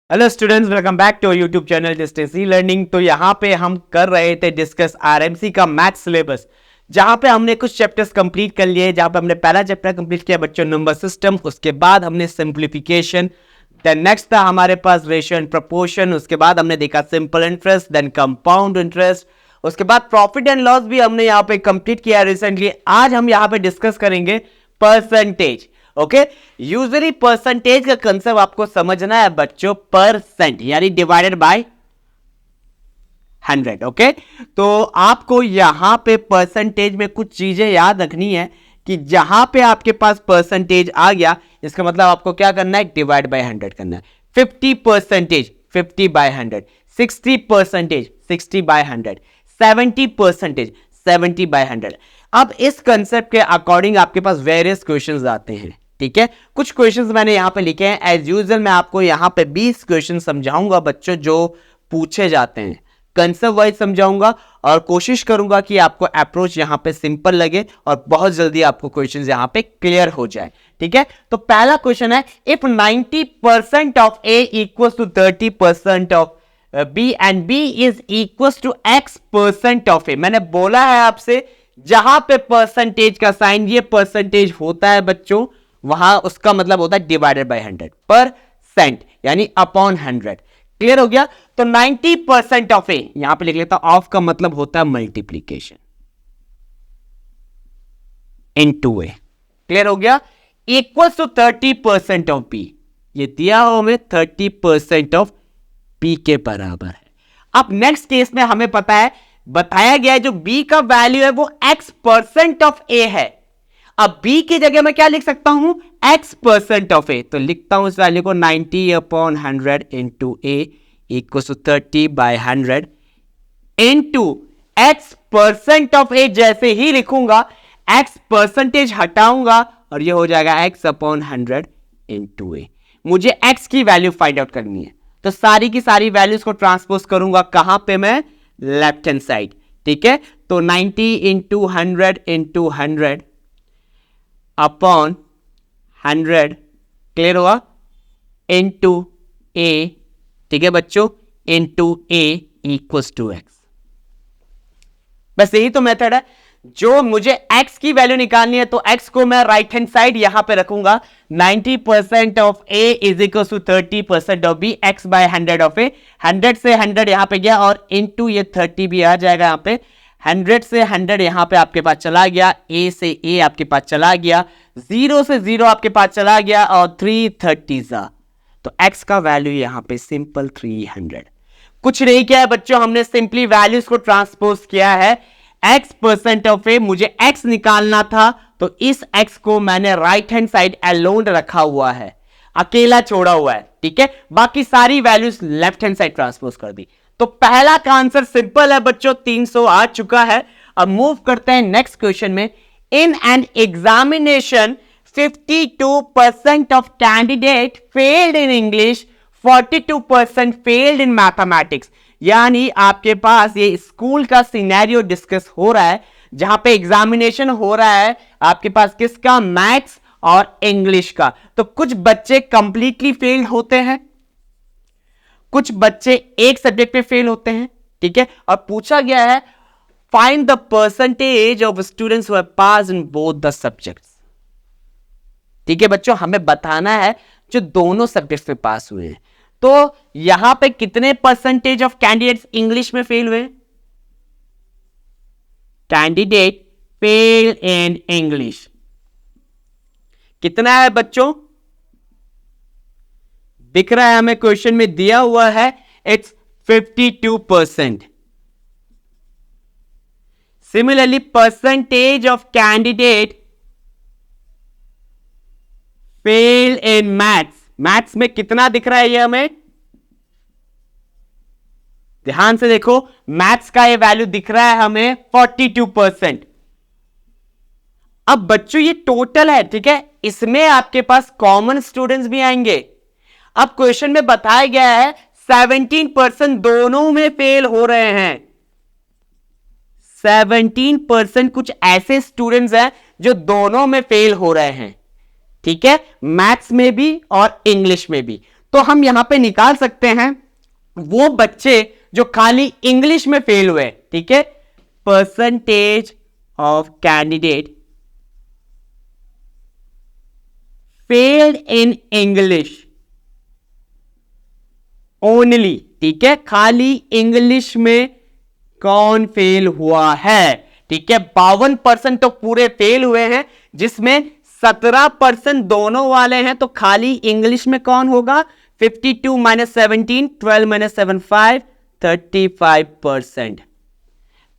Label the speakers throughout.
Speaker 1: Hello students, welcome back to YouTube channel distance e learning. तो यहाँ पे हम कर रहे थे डिस्कस आरएमसी का मैथ सिलेबस, जहाँ पे हमने कुछ चैप्टर्स कंप्लीट कर लिए। जहाँ पे हमने पहला चैप्टर कंप्लीट किया बच्चों नंबर सिस्टम, उसके बाद हमने सिंप्लीफिकेशन, देन नेक्स्ट था हमारे पास रेशियो एंड प्रोपोर्शन, उसके बाद हमने देखा simple interest, then compound interest, उसके बाद प्रॉफिट एंड लॉस भी हमने यहाँ पे कंप्लीट किया रिसेंटली। आज हम यहाँ पे डिस्कस करेंगे परसेंटेज। ओके, यूजुअली परसेंटेज का कंसेप्ट आपको समझना है बच्चों, परसेंट यानी डिवाइडेड बाय 100। ओके, तो आपको यहां पे परसेंटेज में कुछ चीजें याद रखनी है कि जहां पे आपके पास परसेंटेज आ गया, इसका मतलब आपको क्या करना है, डिवाइड बाय 100 करना है। 50% 50 बाय 100, 60% 60 बाय 100, 70% 70 बाय 100। अब इस कंसेप्ट के अकॉर्डिंग आपके पास वेरियस क्वेश्चंस आते हैं। ठीक है, कुछ क्वेश्चंस मैंने यहां पे लिखे हैं। एज यूजुअल मैं आपको यहां पे 20 क्वेश्चन समझाऊंगा बच्चों, जो पूछे जाते हैं कंसेप्ट वाइज समझाऊंगा, और कोशिश करूंगा कि आपको अप्रोच यहां पे सिंपल लगे और बहुत जल्दी आपको क्वेश्चंस यहां पे क्लियर हो जाए। ठीक है, तो पहला क्वेश्चन है, if 90% of A equals to 30% of B and B is equals to x% of A. मैंने बोला है आपसे, जहां पे परसेंटेज का साइन ये परसेंटेज होता है बच्चों, वहां उसका मतलब होता है डिवाइडेड बाय 100, परसेंट यानी अपॉन 100। क्लियर हो गया? तो 90% ऑफ ए, यहां पे लिख लेता हूं, ऑफ का मतलब होता है मल्टीप्लीकेशन इनटू ए। क्लियर हो गया? इक्वल्स टू 30% ऑफ बी, ये दिया हो हमें 30% ऑफ बी के बराबर है। अब नेक्स्ट केस में हमें पता है, बताया गया है जो बी का वैल्यू है वो x% ऑफ ए है। अब b की जगह मैं क्या लिख सकता हूं, x% ऑफ ए। तो लिखता हूं इस वैल्यू को 90/100 into A equal to 30/100 into x% of A. जैसे ही लिखूंगा x परसेंटेज हटाऊंगा और ये हो जाएगा x/100 इंटू ए। मुझे x की वैल्यू फाइंड आउट करनी है, तो सारी की सारी वैल्यूज को ट्रांसपोज करूंगा कहां पे, मैं लेफ्ट हैंड साइड। ठीक है, तो 90 इंटू 100 इंटू 100 अपॉन 100, क्लियर हुआ, इंटू ए। ठीक है बच्चों, into a equals to x. बस यही तो मेथड है। जो मुझे x की वैल्यू निकालनी है तो x को मैं राइट हैंड साइड यहां पे रखूंगा। 90% of a is equal to 30% of b, x by 100 of a। 100 से 100 यहां पे गया और इनटू ये 30 भी आ जाएगा यहां पे। 100 से 100 यहां पे आपके पास चला गया, a से a आपके पास चला गया, 0 से 0 आपके पास चला गया और 330 तो x का वैल्यू यहां पे सिंपल 300। कुछ नहीं किया है बच्चों, हमने सिंपली वैल्यूज को ट्रांसपोज किया है। x% ऑफ ए, मुझे x निकालना था, तो इस x को मैंने राइट हैंड साइड अलोन रखा हुआ है, अकेला छोड़ा हुआ है। ठीक है, बाकी सारी values left hand side transpose कर दी। तो पहला का आंसर सिंपल है बच्चों, 300 आ चुका है। अब मूव करते हैं नेक्स्ट क्वेश्चन में। In an examination 52% of candidate failed in English, 42% failed in mathematics. यानी आपके पास ये स्कूल का सिनेरियो डिस्कस हो रहा है, जहां पे एग्जामिनेशन हो रहा है आपके पास किसका, मैथ्स और इंग्लिश का। तो कुछ बच्चे कंप्लीटली फेल होते हैं, कुछ बच्चे एक सब्जेक्ट पे फेल होते हैं। ठीक है, और पूछा गया है find the percentage of students who have pass in both the subjects. ठीक है बच्चों, हमें बताना है जो दोनों सब्जेक्ट्स पे पास हुए हैं। तो यहां पे कितने परसेंटेज ऑफ कैंडिडेट्स इंग्लिश में फेल हुए, कैंडिडेट फेल इन इंग्लिश कितना है बच्चों, दिख रहा है हमें क्वेश्चन में दिया हुआ है, it's 52%। Similarly percentage of candidate fail in maths, maths में कितना दिख रहा है ये हमें, ध्यान से देखो, मैथ्स का ये वैल्यू दिख रहा है हमें 42%। अब बच्चों ये टोटल है, ठीक है, इसमें आपके पास कॉमन स्टूडेंट्स भी आएंगे। अब क्वेश्चन में बताया गया है 17% दोनों में फेल हो रहे हैं। 17% कुछ ऐसे स्टूडेंट्स हैं जो दोनों में फेल हो रहे हैं। ठीक है, मैथ्स में भी और इंग्लिश में भी। तो हम यहां पे निकाल सकते हैं वो बच्चे जो खाली इंग्लिश में फेल हुए, ठीक है, percentage of candidate failed in English only, ठीक है, खाली इंग्लिश में कौन फेल हुआ है, ठीक है, 52% तो पूरे फेल हुए हैं, जिसमें 17% दोनों वाले हैं, तो खाली इंग्लिश में कौन होगा, 52 माइनस 17, 12 माइनस 7 5, 35%।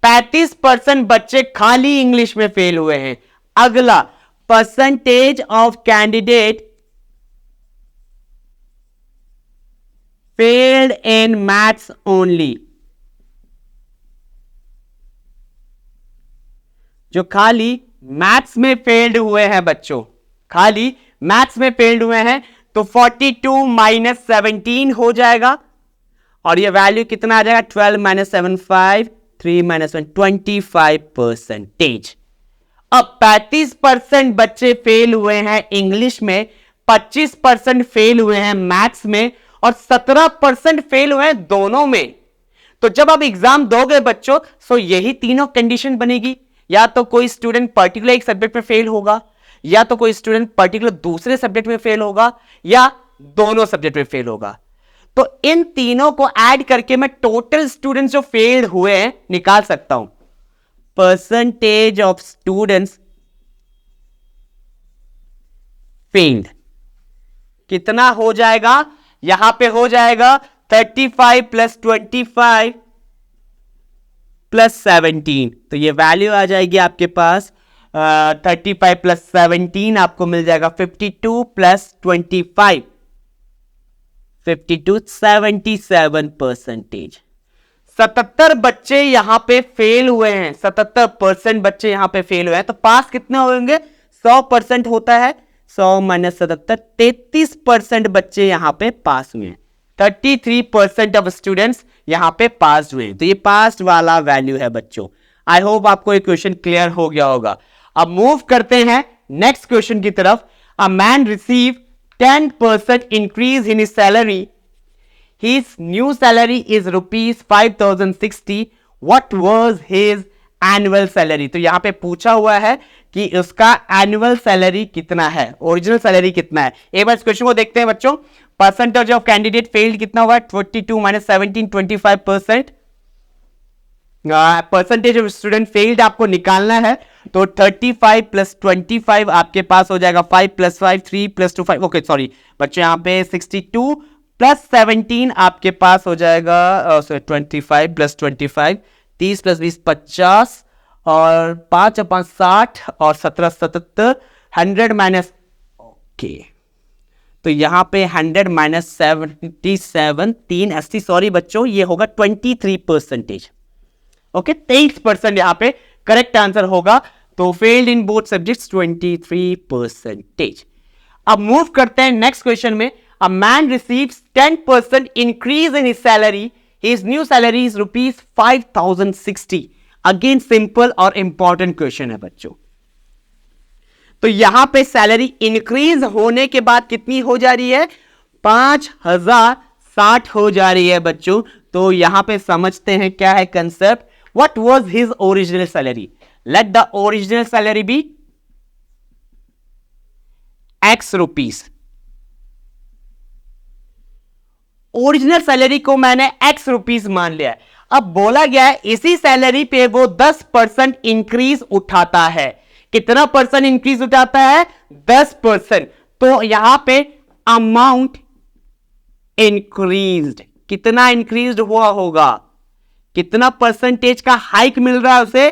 Speaker 1: 35% बच्चे खाली इंग्लिश में फेल हुए हैं। अगला, percentage of candidate failed in maths only, जो खाली मैथ्स में फेल्ड हुए हैं बच्चों, खाली मैथ्स में फेल्ड हुए हैं, तो 42 माइनस 17 हो जाएगा, और ये वैल्यू कितना आ जाएगा, 12 माइनस 7 5, 3 माइनस 1, 25%। अब 35% बच्चे फेल हुए हैं इंग्लिश में, 25% फेल हुए हैं मैथ्स में, और 17% फेल हुए हैं दोनों में। तो जब आप एग्जाम दोगे बच्चों, तो यही तीनों कंडीशन बनेगी, या तो कोई स्टूडेंट पर्टिकुलर एक सब्जेक्ट में फेल होगा, या तो कोई स्टूडेंट पर्टिकुलर दूसरे सब्जेक्ट में फेल होगा, या दोनों सब्जेक्ट में फेल होगा। तो इन तीनों को ऐड करके मैं टोटल स्टूडेंट्स जो फेल हुए हैं निकाल सकता हूं। परसेंटेज ऑफ स्टूडेंट्स फेल्ड कितना हो जाएगा, यहां पे हो जाएगा 35 प्लस 25 प्लस 17, तो ये वैल्यू आ जाएगी आपके पास 35 प्लस 17 आपको मिल जाएगा 52 प्लस 25, 52, 77%। 77 बच्चे यहां पे फेल हुए हैं, 77% बच्चे यहां पे फेल हुए हैं, तो पास कितने होंगे, 100% होता है, 100 माइनस 77, 33% बच्चे यहां पे पास हुए हैं, 33% ऑफ स्टूडेंट्स यहां पे पास हुए हैं। तो ये पास वाला वैल्यू है बच्चों। आई होप आपको ये क्वेश्चन क्लियर हो गया होगा। अब मूव करते हैं नेक्स्ट क्वेश्चन की तरफ। A man receive 10% increase in his salary, his new salary is rupees 5060, what was his annual salary? तो यहां पे पूछा हुआ है कि उसका एनुअल सैलरी कितना है, ओरिजिनल सैलरी कितना है। एक बार इस क्वेश्चन को देखते हैं बच्चों। परसेंटेज ऑफ कैंडिडेट फेल्ड कितना हुआ है, 42 minus 17, 25%। Percentage of student failed आपको निकालना है, तो 35 प्लस 25 आपके पास हो जाएगा 5 प्लस 5, 3 प्लस 2 5, ओके सॉरी बच्चों, यहां पे 62 प्लस 17 आपके पास हो जाएगा 25 प्लस 25, 30 प्लस 20 50, और 5 5 60, और 17 77, 100 माइनस, ओके, तो यहां पे 100 माइनस 77, 3 80, सॉरी बच्चों, ये होगा 23%। ओके, 23% यहां पे करेक्ट आंसर होगा। तो फेल्ड इन बोथ सब्जेक्ट्स 23%। अब मूव करते हैं नेक्स्ट क्वेश्चन में। A man receives 10% increase in his salary. His new salary is rupees 5060. Again simple और important question है बच्चों। तो यहां पे सैलरी इंक्रीज होने के बाद कितनी हो जा रही है, 5060 हो जा रही है बच्चों। तो यहां पे समझते हैं क्या है concept. What was his original salary? Let the original salary be X rupees. Original salary को मैंने X रुपीस मान लिया है। अब बोला गया है इसी सैलरी पे वो 10% इंक्रीज उठाता है। कितना परसेंट इंक्रीज उठाता है, 10%। तो यहां पे अमाउंट इंक्रीज्ड, कितना इंक्रीज्ड हुआ होगा, कितना परसेंटेज का हाइक मिल रहा है उसे,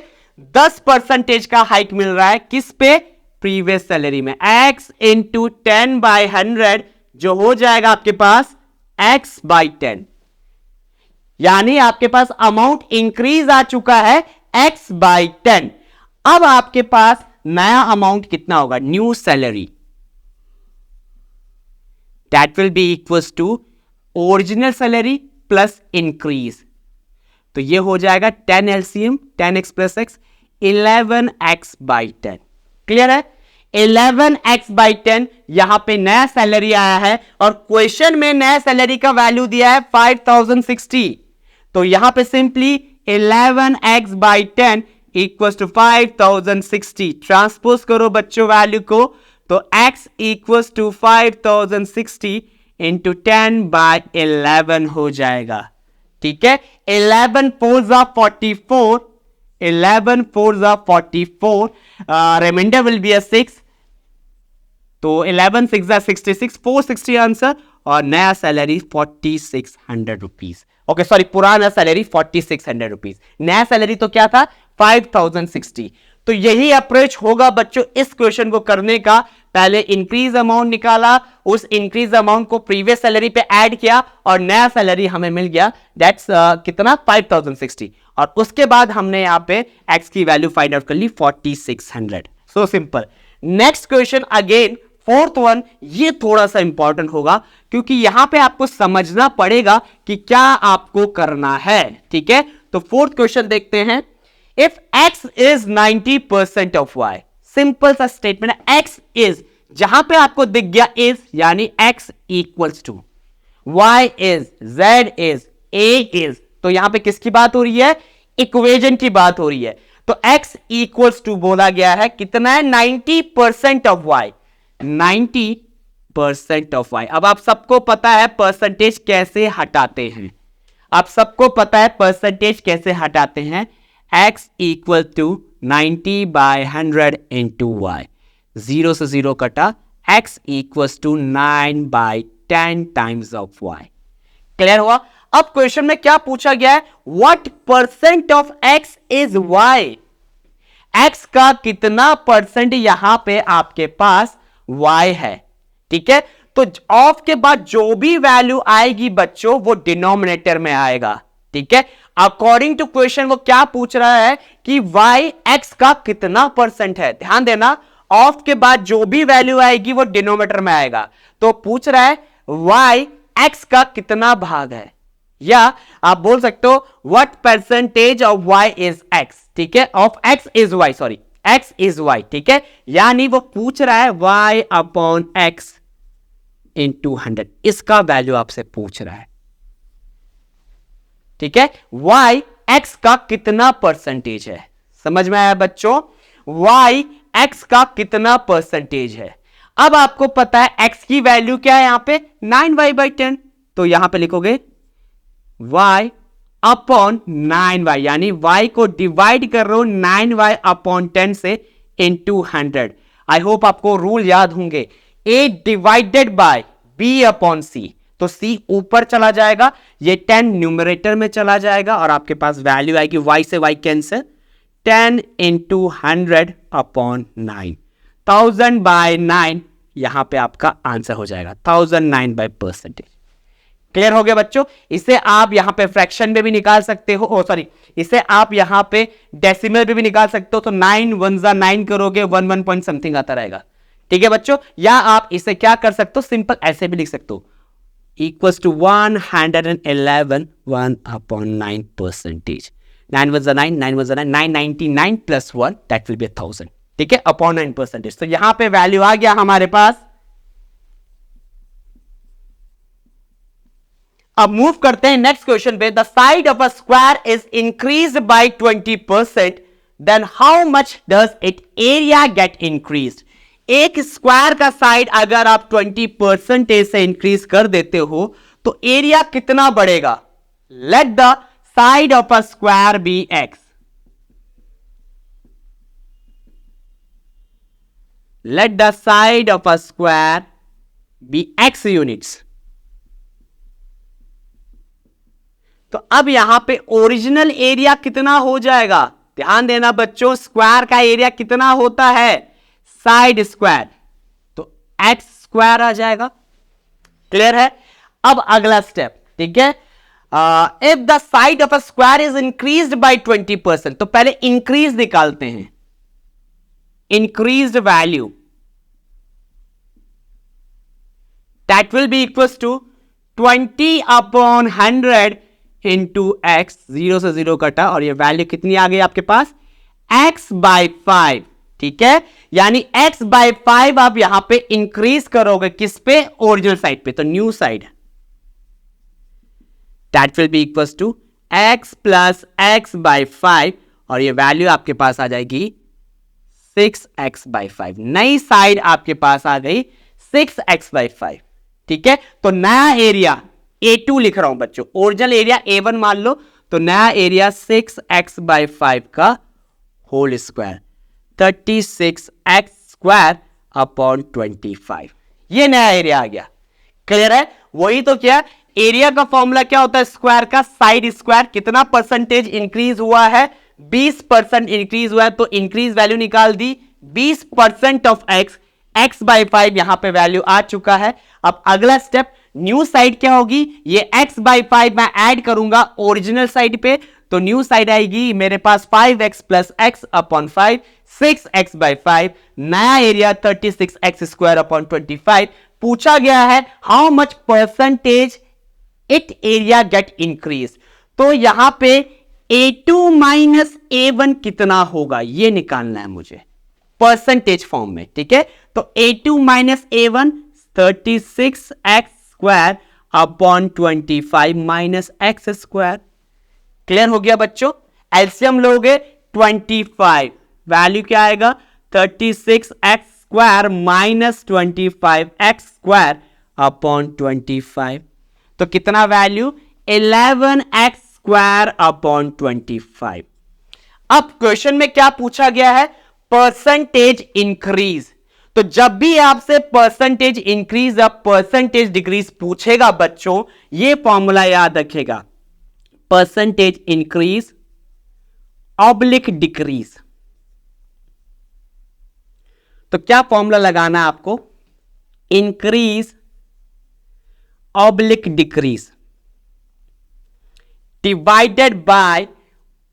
Speaker 1: 10% का हाइक मिल रहा है। किस पे, प्रीवियस सैलरी में। X इंटू 10/100 जो हो जाएगा आपके पास X बाई 10, यानी आपके पास अमाउंट इंक्रीज आ चुका है X बाई 10। अब आपके पास नया अमाउंट कितना होगा, new salary, that will be equals to original salary plus increase. तो ये हो जाएगा 10 LCM 10x प्लस x 11x बाई 10। क्लियर है। 11x/10 यहां पे नया सैलरी आया है और क्वेश्चन में नया सैलरी का वैल्यू दिया है 5060। तो यहां पे simply 11x/10 equal to 5060 transpose करो बच्चों वैल्यू को, तो x इक्वल टू 5060 इंटू 10/11 हो जाएगा। ठीक है, 11 4 44, 11 4 44, रिमाइंडर विल बी 6, तो 11 6 66, 460 आंसर, और नया सैलरी 4600 रुपीज। ओके सॉरी, पुराना सैलरी 4600 रुपीज, नया सैलरी तो क्या था 5060। तो यही अप्रोच होगा बच्चों इस क्वेश्चन को करने का। पहले इंक्रीज अमाउंट निकाला, उस इंक्रीज अमाउंट को प्रीवियस सैलरी पे ऐड किया और नया सैलरी हमें मिल गया, दैट्स कितना 5060, और उसके बाद हमने यहां पे x की वैल्यू फाइंड आउट कर ली 4600। So simple. Next question again fourth one, ये थोड़ा सा इंपॉर्टेंट होगा क्योंकि यहां पे आपको समझना पड़ेगा कि क्या आपको करना है। ठीक है, तो फोर्थ क्वेश्चन देखते हैं। If x is 90% of y, simple सा स्टेटमेंट है, x इज, जहां पे आपको दिख गया इज यानी x equals to, y is, z is, a is, तो यहां पे किसकी बात हो रही है, इक्वेशन की बात हो रही है। तो x इक्वल्स टू बोला गया है कितना है 90% ऑफ y, 90% ऑफ y। अब आप सबको पता है परसेंटेज कैसे हटाते हैं, आप सबको पता है परसेंटेज कैसे हटाते हैं, x equal to 90/100 into y, 0 से 0 कटा, x equals to 9/10 times of y। Clear हुआ। अब क्वेश्चन में क्या पूछा गया है, what percent of x is y, x का कितना परसेंट यहां पे आपके पास y है। ठीक है, तो ऑफ के बाद जो भी वैल्यू आएगी बच्चों वो डिनोमिनेटर में आएगा। ठीक है, अकॉर्डिंग टू क्वेश्चन वो क्या पूछ रहा है कि y x का कितना परसेंट है। ध्यान देना, ऑफ के बाद जो भी वैल्यू आएगी वो डिनोमिनेटर में आएगा। तो पूछ रहा है y x का कितना भाग है, या आप बोल सकते हो what percentage of y is x। ठीक है, of x is y, sorry x is y। ठीक है, यानी वो पूछ रहा है y अपॉन x इंटू 100, इसका वैल्यू आपसे पूछ रहा है। ठीक है, y x का कितना परसेंटेज है, समझ में आया बच्चों, y x का कितना परसेंटेज है। अब आपको पता है x की वैल्यू क्या है यहां पे 9y/10, तो यहां पे लिखोगे y अपॉन 9y, यानी y को डिवाइड कर रहे हो 9y अपॉन 10 से इंटू 100। आई होप आपको रूल याद होंगे, a divided by b upon c, तो c ऊपर चला जाएगा, ये 10 न्यूमरेटर में चला जाएगा और आपके पास वैल्यू आएगी y से y कैंसिल, 10 इंटू 100 अपॉन 9, 1000/9, यहां पे आपका आंसर हो जाएगा 1009/%। क्लियर हो गया बच्चों। इसे आप यहां पे फ्रैक्शन में भी निकाल सकते हो, ओ सॉरी, इसे आप यहां पे डेसिमल में भी निकाल सकते हो, तो 9 1 9 करोगे 1 पॉइंट समथिंग आता रहेगा। ठीक है बच्चों, या आप इसे क्या कर सकते हो, सिंपल ऐसे भी लिख सकते हो, equals to 111 1/9%। 9 1 9, 9 1 9, 999 plus 1 that will be 1000। ठीक है, अपॉन 9%। तो यहां पे वैल्यू आ गया हमारे पास। अब मूव करते हैं नेक्स्ट क्वेश्चन पे। The side of a square is increased by 20%, then how much does it area get increased. एक स्क्वायर का साइड अगर आप 20% से इंक्रीज कर देते हो तो एरिया कितना बढ़ेगा। Let the side of a square be x, let the side of a square be x units। तो अब यहां पे ओरिजिनल एरिया कितना हो जाएगा, ध्यान देना बच्चों, स्क्वायर का एरिया कितना होता है साइड स्क्वायर, तो एक्स स्क्वायर आ जाएगा। क्लियर है। अब अगला स्टेप, ठीक है, if the side of a square is increased by 20%, तो पहले इंक्रीज निकालते हैं, increased value that will be equals to 20/100 into x, 0 से 0 कटा और ये वैल्यू कितनी आ गई आपके पास x/5, ठीक है, यानी x बाय 5 आप यहां पे इंक्रीज करोगे किस पे, ओरिजिनल साइड पे, तो new side that will be equals to x plus x by 5 और ये वैल्यू आपके पास आ जाएगी 6x बाय 5। नई साइड आपके पास आ गई 6x बाय 5। ठीक है, तो नया एरिया A2 लिख रहा हूं बच्चों, ओरिजिनल एरिया A1 मान लो, तो नया एरिया 6x बाय 5 का whole square 36x square upon 25, ये नया एरिया आ गया। क्लियर है, वही तो क्या, एरिया का फॉर्मूला क्या होता है, स्क्वायर का साइड स्क्वायर। कितना परसेंटेज इंक्रीज हुआ है, 20% इंक्रीज हुआ है, तो इंक्रीज वैल्यू निकाल दी 20% ऑफ x, x बाय 5 यहां पे वैल्यू आ चुका है। अब अगला स्टेप, न्यू साइड क्या होगी, ये x बाय 5 मैं ऐड करूंगा ओरिजिनल साइड पे, तो न्यू साइड आएगी मेरे पास 5x plus x upon 5, 6x by 5, नया एरिया 36x स्क्वायर अपॉन 25। पूछा गया है how much percentage it area gate increase, तो यहां पे A2 माइनस A1 कितना होगा ये निकालना है मुझे परसेंटेज फॉर्म में। ठीक है, तो A2 minus A1 36x square upon 25 minus x square. Clear हो गया बच्चों, एलसीएम लोगे 25, वैल्यू क्या आएगा 36x square minus 25x square upon 25, तो कितना वैल्यू 11x स्क्वायर अपॉन 25। अब क्वेश्चन में क्या पूछा गया है, परसेंटेज इंक्रीज, तो जब भी आपसे परसेंटेज इंक्रीज या परसेंटेज डिक्रीज पूछेगा बच्चों, ये फॉर्मूला याद रखेगा, परसेंटेज इंक्रीज ऑब्लिक डिक्रीज। तो क्या फॉर्मूला लगाना है आपको, increase oblique decrease divided by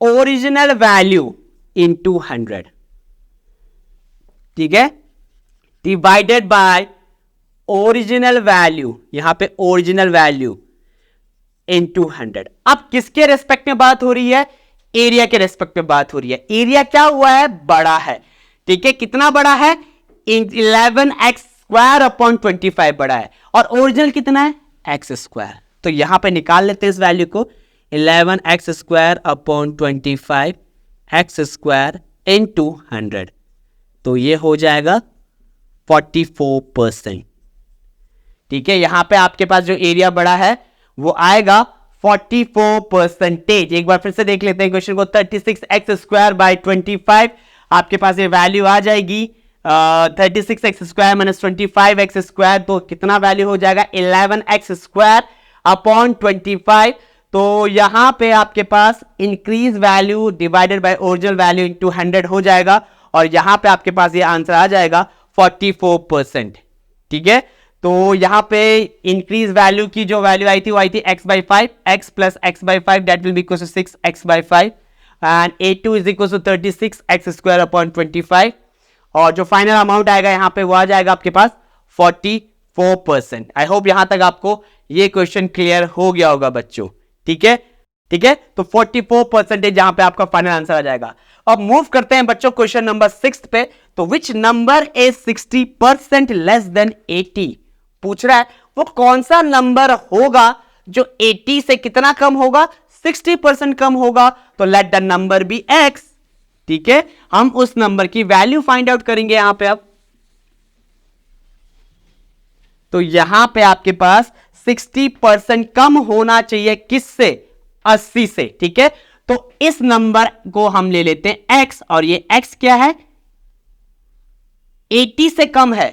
Speaker 1: original value into 100। ठीक है, डिवाइडेड बाय ओरिजिनल वैल्यू, यहां पे ओरिजिनल वैल्यू इनटू 100। अब किसके रेस्पेक्ट में बात हो रही है, एरिया के रेस्पेक्ट में बात हो रही है। एरिया क्या हुआ है, बड़ा है। ठीक है, कितना बड़ा है, 11x स्क्वायर अपॉन 25 बड़ा है, और ओरिजिनल कितना है x स्क्वायर, तो यहां पे निकाल लेते हैं इस वैल्यू को, 11x square upon 25 x square into 100, तो ये हो जाएगा 44%। ठीक है, यहां पे आपके पास जो एरिया बड़ा है वो आएगा 44%। एक बार फिर से देख लेते हैं क्वेश्चन को, 36x स्क्वायर बाय 25, आपके पास ये वैल्यू आ जाएगी 36x square minus 25x square, तो कितना वैल्यू हो जाएगा 11x स्क्वायर अपॉन 25। तो यहां पे आपके पास increase value divided by original value into 100 हो जाएगा, और यहां पे आपके पास ये आंसर आ जाएगा 44%। ठीक है, तो यहां पे इंक्रीज वैल्यू की जो वैल्यू आई थी वो आई थी x by 5, x plus x by 5 that will be equal to 6x by 5, and A2 is equal to 36x square upon 25, और जो फाइनल अमाउंट आएगा यहां पे वो आ जाएगा आपके पास 44%। आई होप यहां तक आपको ये क्वेश्चन क्लियर हो गया होगा बच्चों। ठीक है, ठीक है, तो 44% यहां पे आपका फाइनल आंसर आ जाएगा। अब मूव करते हैं बच्चों क्वेश्चन नंबर 6 पे। तो which number is 60% less than 80, पूछ रहा है वो कौन सा नंबर होगा जो 80 से कितना कम होगा, 60% कम होगा, तो let the number be x। ठीक है, हम उस नंबर की वैल्यू फाइंड आउट करेंगे यहां पे। अब तो यहां पे आपके पास 60% कम होना चाहिए किससे, 80 से। ठीक है, तो इस नंबर को हम ले लेते हैं x, और ये x क्या है 80 से कम है,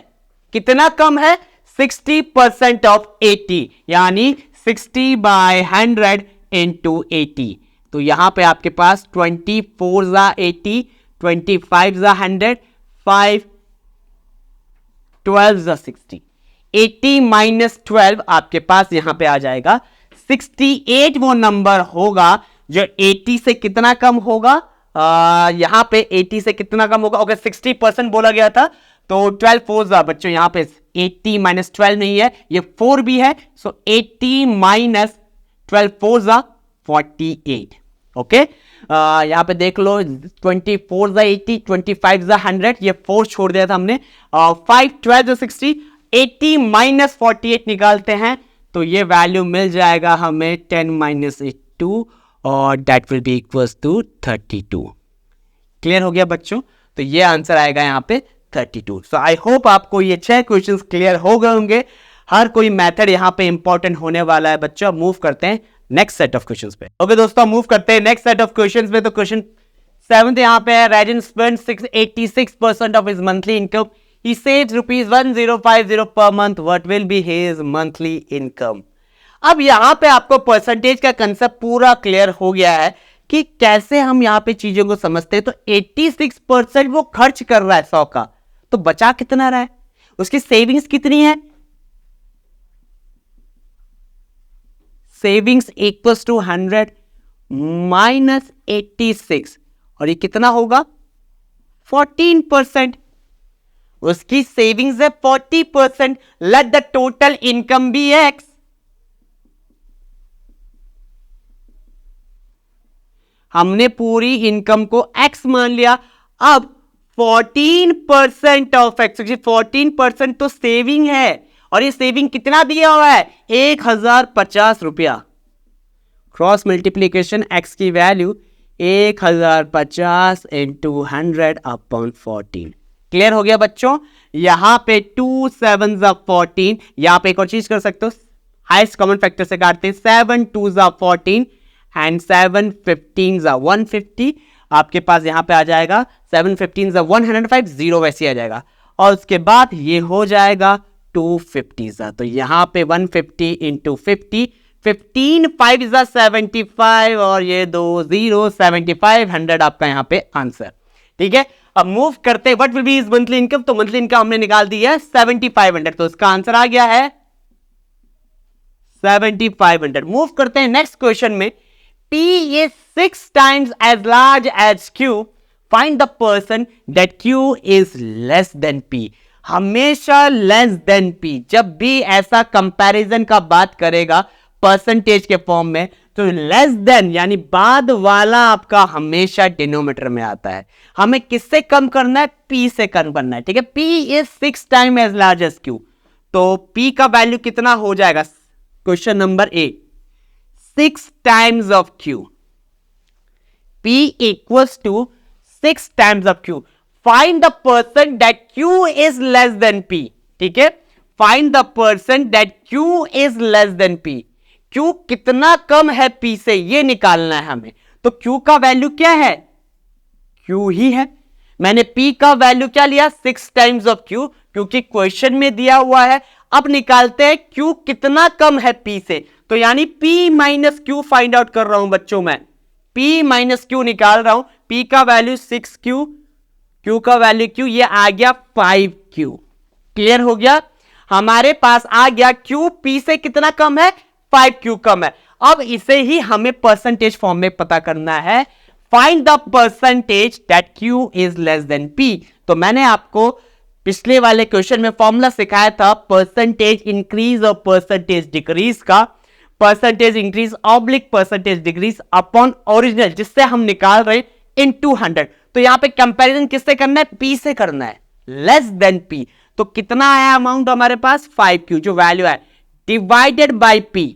Speaker 1: कितना कम है 60% ऑफ 80, यानी 60 बाय 100 इंटू 80। तो यहां पे आपके पास 24 जा 80, 25 जा 100, 5 12 जा 60, 80 माइनस 12 आपके पास यहां पे आ जाएगा 68। वो नंबर होगा जो 80 से कितना कम होगा, यहां पे 80 से कितना कम होगा, ओके 60% बोला गया था, तो 12 4 जा बच्चों, यहां पे 80 माइनस 12 नहीं है, ये 4 भी है, सो 80 माइनस 12 4 जा 48। ओके, यहाँ पे देख लो 24 ज़ा 80, 25 ज़ा 100, ये 4 छोड़ दिया था हमने, 5 12 ज़ा 60, 80 माइनस 48 निकालते हैं तो ये वैल्यू मिल जाएगा हमें 10 माइनस 82 और that will be equals to 32। Clear हो गया बच्चों? तो ये आंसर आएगा यहाँ पे 32। सो आई होप आपको ये 6 क्वेश्चंस क्लियर हो गए होंगे। हर कोई मेथड यहाँ पे इंपॉर्टेंट होने वाला है बच्चों। मूव करते हैं नेक्स्ट सेट ऑफ क्वेश्चंस पे। ओके दोस्तों, मूव करते हैं नेक्स्ट सेट ऑफ क्वेश्चंस पे। तो क्वेश्चन 7 यहाँ पे है, Rajan spend 86% of his monthly income, he saves ₹1050 per month, what will be his monthly income? अब यहां पे आपको परसेंटेज का कंसेप्ट पूरा क्लियर हो गया है कि कैसे हम यहां पे चीजों को समझते हैं। तो 86% वो खर्च कर रहा है 100 का, तो बचा कितना रहा है, उसकी सेविंग्स कितनी है? सेविंग्स इक्वल्स टू 100 माइनस 86, और ये कितना होगा? 14%। उसकी सेविंग्स है 40%, let the total income be x. हमने पूरी इनकम को एक्स मान लिया। अब 14% ऑफ एक्स, 14% तो सेविंग है, और ये सेविंग कितना दिया हुआ है? 1050 रुपया। क्रॉस मल्टीप्लीकेशन, एक्स की वैल्यू 1050 इंटू 100 अपॉन 14। क्लियर हो गया बच्चों? यहां पे 2 7 14, यहां पे एक और चीज कर सकते हो, हाईएस्ट कॉमन फैक्टर से काटते हैं। 7 2 14 एंड 7 15 150, आपके पास यहां पे आ जाएगा 7 15 105, 0 वैसे आ जाएगा, और उसके बाद ये हो जाएगा 250। तो यहां पे 150 इंटू 50, 15 5 75, और ये 2 0 75, 100 आपका यहां पे आंसर। ठीक है, अब मूव करते हैं, what will be his monthly income. तो मंथली इनकम हमने निकाल दी है 7500, तो इसका आंसर आ गया है 7500। मूव करते हैं नेक्स्ट क्वेश्चन में। P is 6 times as large as Q. Find the person that Q is less than P. हमेशा less than P, जब भी ऐसा कंपैरिजन का बात करेगा परसेंटेज के फॉर्म में, तो लेस देन यानी बाद वाला आपका हमेशा डिनोमिनेटर में आता है। हमें किससे कम करना है? P से कम करना है। ठीक है, P is 6 times as large as Q, तो P का वैल्यू कितना हो जाएगा? Question number A, 6 times of Q. P equals to 6 times of Q. Find the person that Q is less than P. ठीक है, find the person that Q is less than P. Q कितना कम है P से, ये निकालना है हमें। तो Q का वैल्यू क्या है? Q ही है। मैंने P का वैल्यू क्या लिया? 6 times of Q, क्योंकि क्वेश्चन में दिया हुआ है। अब निकालते हैं Q कितना कम है P से, तो यानी P minus Q find out कर रहा हूं बच्चों। मैं P माइनस Q निकाल रहा हूं। P का वैल्यू 6Q, Q का वैल्यू Q, ये आ गया 5Q। क्लियर हो गया? हमारे पास आ गया Q P से कितना कम है? 5Q कम है। अब इसे ही हमें परसेंटेज फॉर्म में पता करना है। Find the percentage that Q is less than P। तो मैंने आपको पिछले वाले क्वेश्चन में फॉर्मूला सिखाया था परसेंटेज इंक्रीज और परसेंटेज डिक्रीज का। Percentage increase oblique percentage decrease upon original, जिससे हम निकाल रहे इनटू 100। तो यहां पे कंपैरिजन किससे करना है? P से करना है, लेस देन P। तो कितना आया अमाउंट हमारे पास? 5Q, जो वैल्यू है, डिवाइडेड बाय P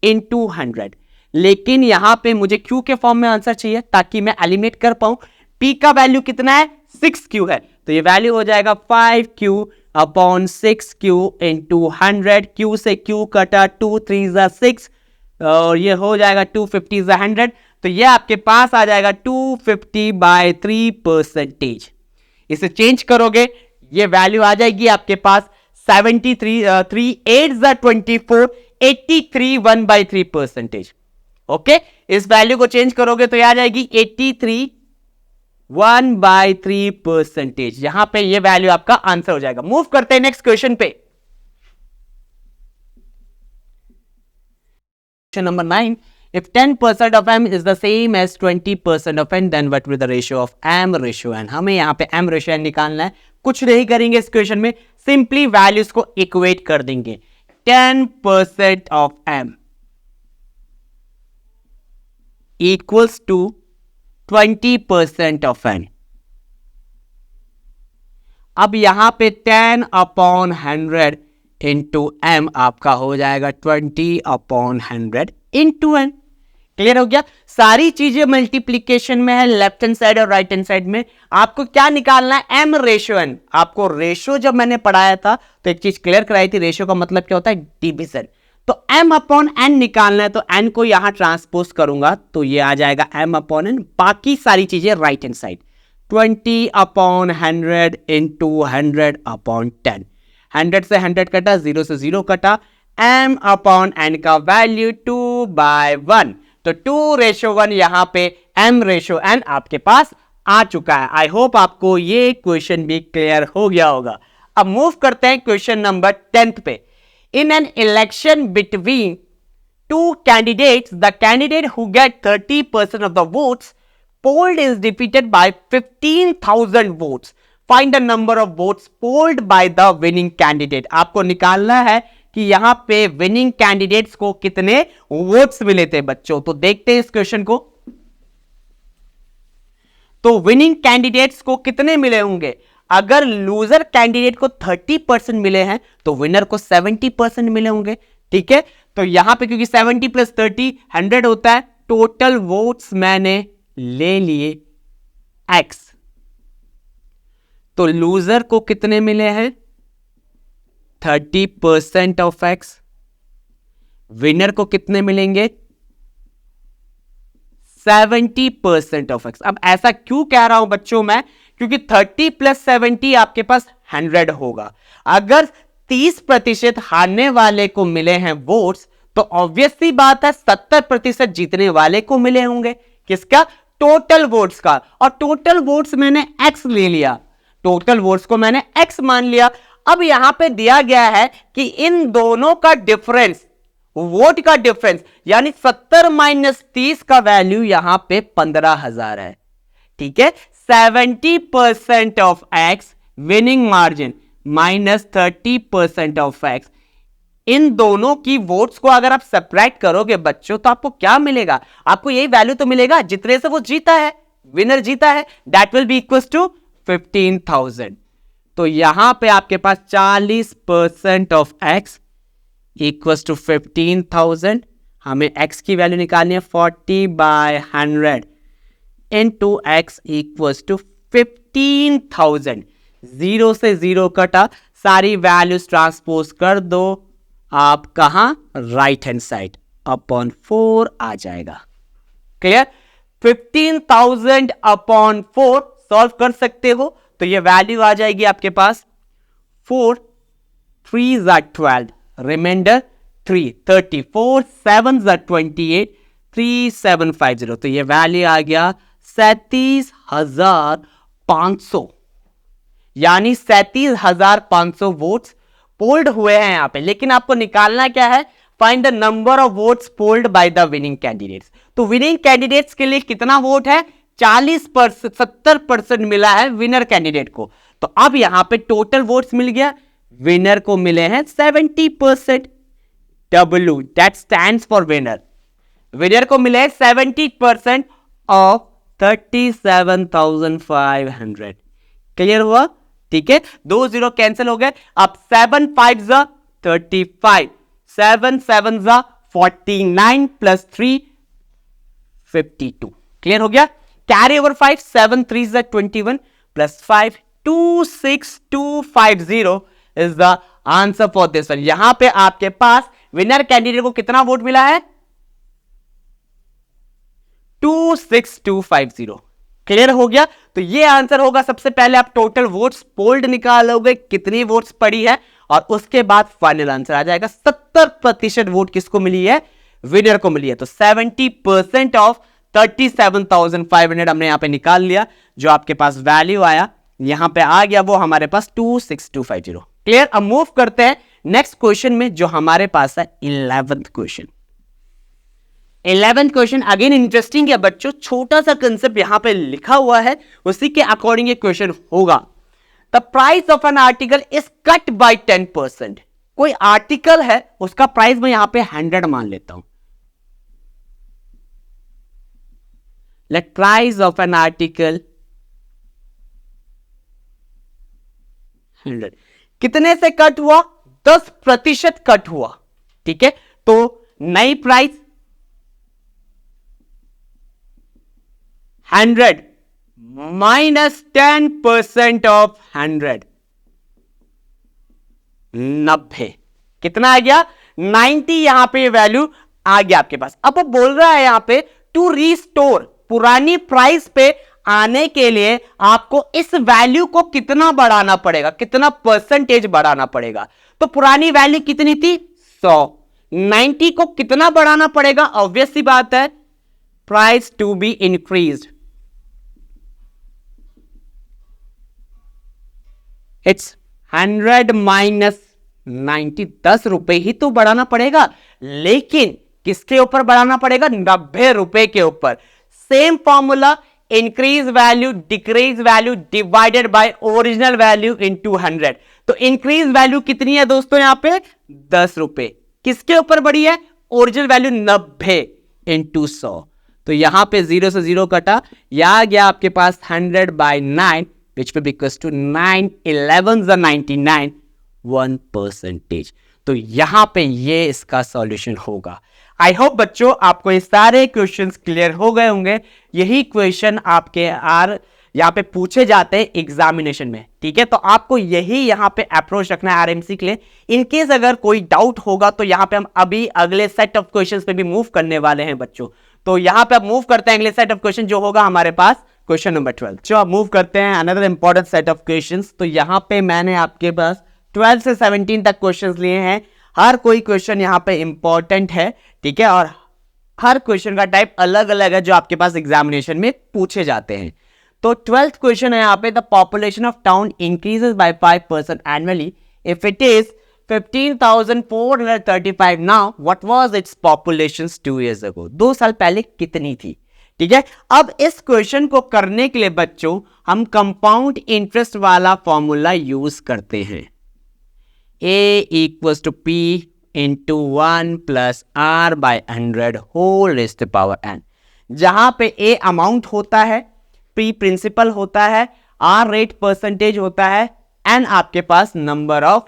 Speaker 1: इनटू 100। लेकिन यहां पे मुझे Q के फॉर्म में आंसर चाहिए ताकि मैं एलिमिनेट कर पाऊं। P का वैल्यू कितना है? 6Q है, तो ये वैल्यू हो जाएगा 5Q upon 6Q into 100। Q से Q कटा, 2 3 6, और ये हो जाएगा 250 100। तो ये आपके पास आ जाएगा 250/3%। इसे चेंज करोगे, ये वैल्यू आ जाएगी आपके पास 73 3 8 24, 83 1/3%। ओके, इस वैल्यू को चेंज करोगे तो ये आ जाएगी 83 1/3%। यहां पे ये वैल्यू आपका आंसर हो जाएगा। मूव करते हैं नेक्स्ट क्वेश्चन पे। Question number 9, if 10% of m is the same as 20% of n, then what will the ratio of m ratio n? हमें यहां पे m ratio n निकालना है। कुछ नहीं करेंगे इस क्वेश्चन में, सिंपली वैल्यूज को इक्वेट कर देंगे। 10% of m equals to 20% of n। अब यहां पे 10/100 इंटू m आपका हो जाएगा 20/100 इंटू n। क्लियर हो गया? सारी चीजें मल्टीप्लीकेशन में है, लेफ्ट हैंड साइड और राइट हैंड साइड में। आपको क्या निकालना है? m ratio n। आपको रेशो जब मैंने पढ़ाया था तो एक चीज क्लियर कराई थी, रेशो का मतलब क्या होता है? डिवीजन। तो m/n निकालना है, तो n को यहां ट्रांसपोज करूंगा तो ये आ जाएगा m/n। बाकी सारी चीजें राइट हैंड साइड, 20/100 इंटू 100/10। 100 से 100 कटा, 0 से 0 कटा, m/n का वैल्यू 2/1। तो 2:1 यहां पे m/n आपके पास आ चुका है। आई होप आपको ये क्वेश्चन भी क्लियर हो गया होगा। अब मूव करते हैं क्वेश्चन नंबर 10 पे। In an election between two candidates, the candidate who get 30% of the votes polled is defeated by 15,000 votes. Find the number of votes polled by the winning candidate. आपको निकालना है कि यहां पे winning candidates को कितने votes मिले थे बच्चों। तो देखते हैं इस क्वेश्चन को। तो विनिंग कैंडिडेट्स को कितने मिले होंगे? अगर लूजर कैंडिडेट को 30% मिले हैं तो विनर को 70% मिले होंगे। ठीक है, तो यहां पे क्योंकि 70 + 30 100 होता है, टोटल वोट्स मैंने ले लिए x। तो लूजर को कितने मिले हैं? 30% ऑफ x। विनर को कितने मिलेंगे? 70% ऑफ x। अब ऐसा क्यों कह रहा हूं बच्चों मैं? क्योंकि 30 + 70 आपके पास 100 होगा। अगर 30% हारने वाले को मिले हैं वोट्स, तो ऑब्वियस सी बात है 70% जीतने वाले को मिले होंगे। किसका? टोटल वोट्स का। और टोटल वोट्स मैंने x ले लिया, टोटल वोट्स को मैंने x मान लिया। अब यहां पे दिया गया है कि इन दोनों का डिफरेंस, वोट का डिफरेंस, यानी 70 - 30 का वैल्यू यहां पे 15,000 है। ठीक है, 70% of x winning margin minus 30% of x। इन दोनों की वोट्स को अगर आप सब्ट्रैक्ट करोगे बच्चों तो आपको क्या मिलेगा? आपको यही वैल्यू तो मिलेगा जितने से वो जीता है, विनर जीता है। That will be equal to 15,000। तो यहां पे आपके पास 40% ऑफ x इक्वल टू 15,000। हमें x की वैल्यू निकालनी है 40/100 इंटू x इक्वल टू 15,000। 0 से 0 कटा, सारी वैल्यूज ट्रांसपोज कर दो। आप कहां? राइट हैंड साइड, अपॉन 4 आ जाएगा। क्लियर? 15,000/4 सॉल्व कर सकते हो तो ये वैल्यू आ जाएगी आपके पास 4 3 = 12, रिमाइंडर 3 34 7 = 28 3750। तो ये वैल्यू आ गया 37,500, यानी 37,500 वोट्स पोल्ड हुए हैं यहां पे। लेकिन आपको निकालना क्या है? Find the number of votes polled by the winning candidates. तो विनिंग कैंडिडेट्स के लिए कितना वोट है? 40%, 70% मिला है विनर कैंडिडेट को। तो अब यहां पे टोटल वोट्स मिल गया, विनर को मिले हैं 70%। W that stands for winner. Winner को मिले 70% ऑफ 37,500। क्लियर हुआ? ठीक है, 2 0 कैंसिल हो गए। अब 7 5 = 35, 7 7 = 49 + 3 52। क्लियर हो गया? Carry over 5, 7 3 = 21 + 5 26250 is the answer for this one. यहां पे आपके पास विनर कैंडिडेट को कितना वोट मिला है? 26250। क्लियर हो गया? तो ये आंसर होगा। सबसे पहले आप टोटल वोट्स पोल्ड निकालोगे, कितनी वोट्स पड़ी है, और उसके बाद फाइनल आंसर आ जाएगा। 70% वोट किसको मिली है? विनर को मिली है। तो 70% ऑफ 37,500 हमने यहां पे निकाल लिया। जो आपके पास वैल्यू आया यहां पे आ गया, वो हमारे पास 26250। क्लियर? अब मूव करते हैं नेक्स्ट क्वेश्चन में, जो हमारे पास है 11th question. 11th question again interesting है बच्चों। छोटा सा कंसेप्ट यहां पे लिखा हुआ है, उसी के अकॉर्डिंग ये क्वेश्चन होगा। The price of an article is cut by 10%। कोई आर्टिकल है, उसका प्राइस मैं यहां पे 100 मान लेता हूं। Late price of an article 100 कितने से कट हुआ? 10% कट हुआ। ठीक है, तो नई प्राइस 100 माइनस 10% ऑफ 100 90 कितना आ गया? 90 यहां पे वैल्यू आ गया आपके पास। अब वो बोल रहा है यहां पे टू रिस्टोर, पुरानी प्राइस पे आने के लिए आपको इस वैल्यू को कितना बढ़ाना पड़ेगा, कितना परसेंटेज बढ़ाना पड़ेगा। तो पुरानी वैल्यू कितनी थी? 100। 90 को कितना बढ़ाना पड़ेगा? ऑब्वियस सी बात है, price to be increased. It's 100 minus 90, 10 रुपए ही तो बढ़ाना पड़ेगा, लेकिन किसके ऊपर बढ़ाना पड़ेगा? 90 रुपए के ऊपर। Same formula, increase value decrease value divided by original value into 100। तो इंक्रीज वैल्यू कितनी है दोस्तों? यहां पे 10 रुपए। किसके ऊपर बढ़ी है? Original value 90 into 100। तो यहां पे 0 से 0 कटा, यहां गया आपके पास 100 bye 9 which will be equals to 9 11 the 99 1%। तो यहां पे ये इसका सॉल्यूशन होगा। आई होप बच्चों आपको ये सारे क्वेश्चंस क्लियर हो गए होंगे। यही क्वेश्चन आपके यहाँ पे पूछे जाते हैं एग्जामिनेशन में। ठीक है, तो आपको यही यहाँ पे अप्रोच रखना है आरएमसी के लिए। इनकेस अगर कोई डाउट होगा तो यहाँ पे हम अभी अगले सेट ऑफ क्वेश्चंस पे भी मूव करने वाले हैं बच्चों। तो यहाँ पे अब मूव करते हैं अगले सेट ऑफ क्वेश्चन जो होगा हमारे पास क्वेश्चन नंबर 12। जो आप मूव करते हैं another important set of questions. तो यहाँ पे मैंने आपके पास 12 से 17 तक क्वेश्चंस लिए हैं। हर कोई क्वेश्चन यहाँ पे इंपॉर्टेंट है। ठीक है, और हर क्वेश्चन का टाइप अलग अलग है जो आपके पास एग्जामिनेशन में पूछे जाते हैं। तो 12th क्वेश्चन है यहाँ पे, the population of town increases by 5% annually if it is 15,435 now what was its population 2 years ago। 2 साल पहले कितनी थी? ठीक है, अब इस क्वेश्चन को करने के लिए बच्चों हम कंपाउंड इंटरेस्ट वाला फॉर्मूला यूज करते हैं। A equals to P into 1 plus R by 100 whole raised to power n। जहां पे A अमाउंट होता है, P प्रिंसिपल होता है, R रेट परसेंटेज होता है, N आपके पास नंबर ऑफ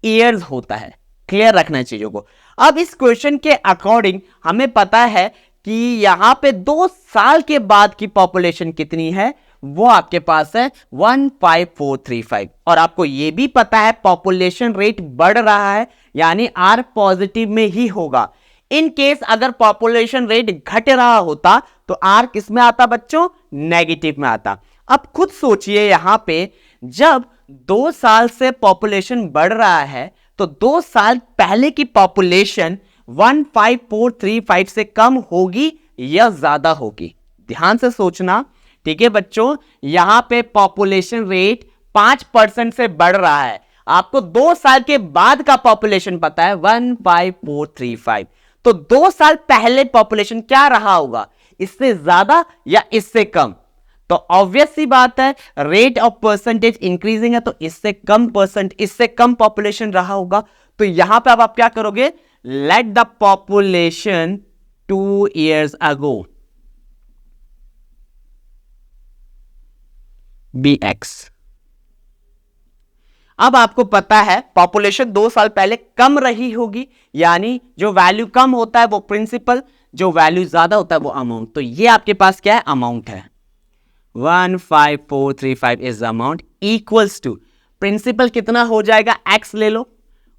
Speaker 1: ईयर्स होता है। क्लियर रखना है चीजों को। अब इस क्वेश्चन के अकॉर्डिंग हमें पता है कि यहां पे 2 साल के बाद की पॉपुलेशन कितनी है, वो आपके पास है 15435। और आपको यह भी पता है पॉपुलेशन रेट बढ़ रहा है, यानी आर पॉजिटिव में ही होगा। इन केस अगर पॉपुलेशन रेट घट रहा होता तो आर किस में आता बच्चों? नेगेटिव में आता। अब खुद सोचिए यहां पे जब 2 साल से पॉपुलेशन बढ़ रहा है तो 2 साल पहले की पॉपुलेशन 15435 से कम होगी या ज्यादा होगी? ध्यान से सोचना। ठीक है बच्चों, यहां पे पॉपुलेशन रेट 5% से बढ़ रहा है। आपको 2 साल के बाद का पॉपुलेशन पता है 15435। तो 2 साल पहले पॉपुलेशन क्या रहा होगा? इससे ज्यादा या इससे कम? तो ऑब्वियस सी बात है, रेट ऑफ परसेंटेज इंक्रीजिंग है तो इससे कम पॉपुलेशन रहा होगा। तो यहां पे अब आप क्या करोगे? Let the population 2 years ago be x. अब आपको पता है पॉपुलेशन 2 साल पहले कम रही होगी, यानी जो वैल्यू कम होता है वो प्रिंसिपल, जो वैल्यू ज्यादा होता है वो अमाउंट। तो ये आपके पास क्या है? अमाउंट है। 15435 is amount equals to principal कितना हो जाएगा? एक्स ले लो,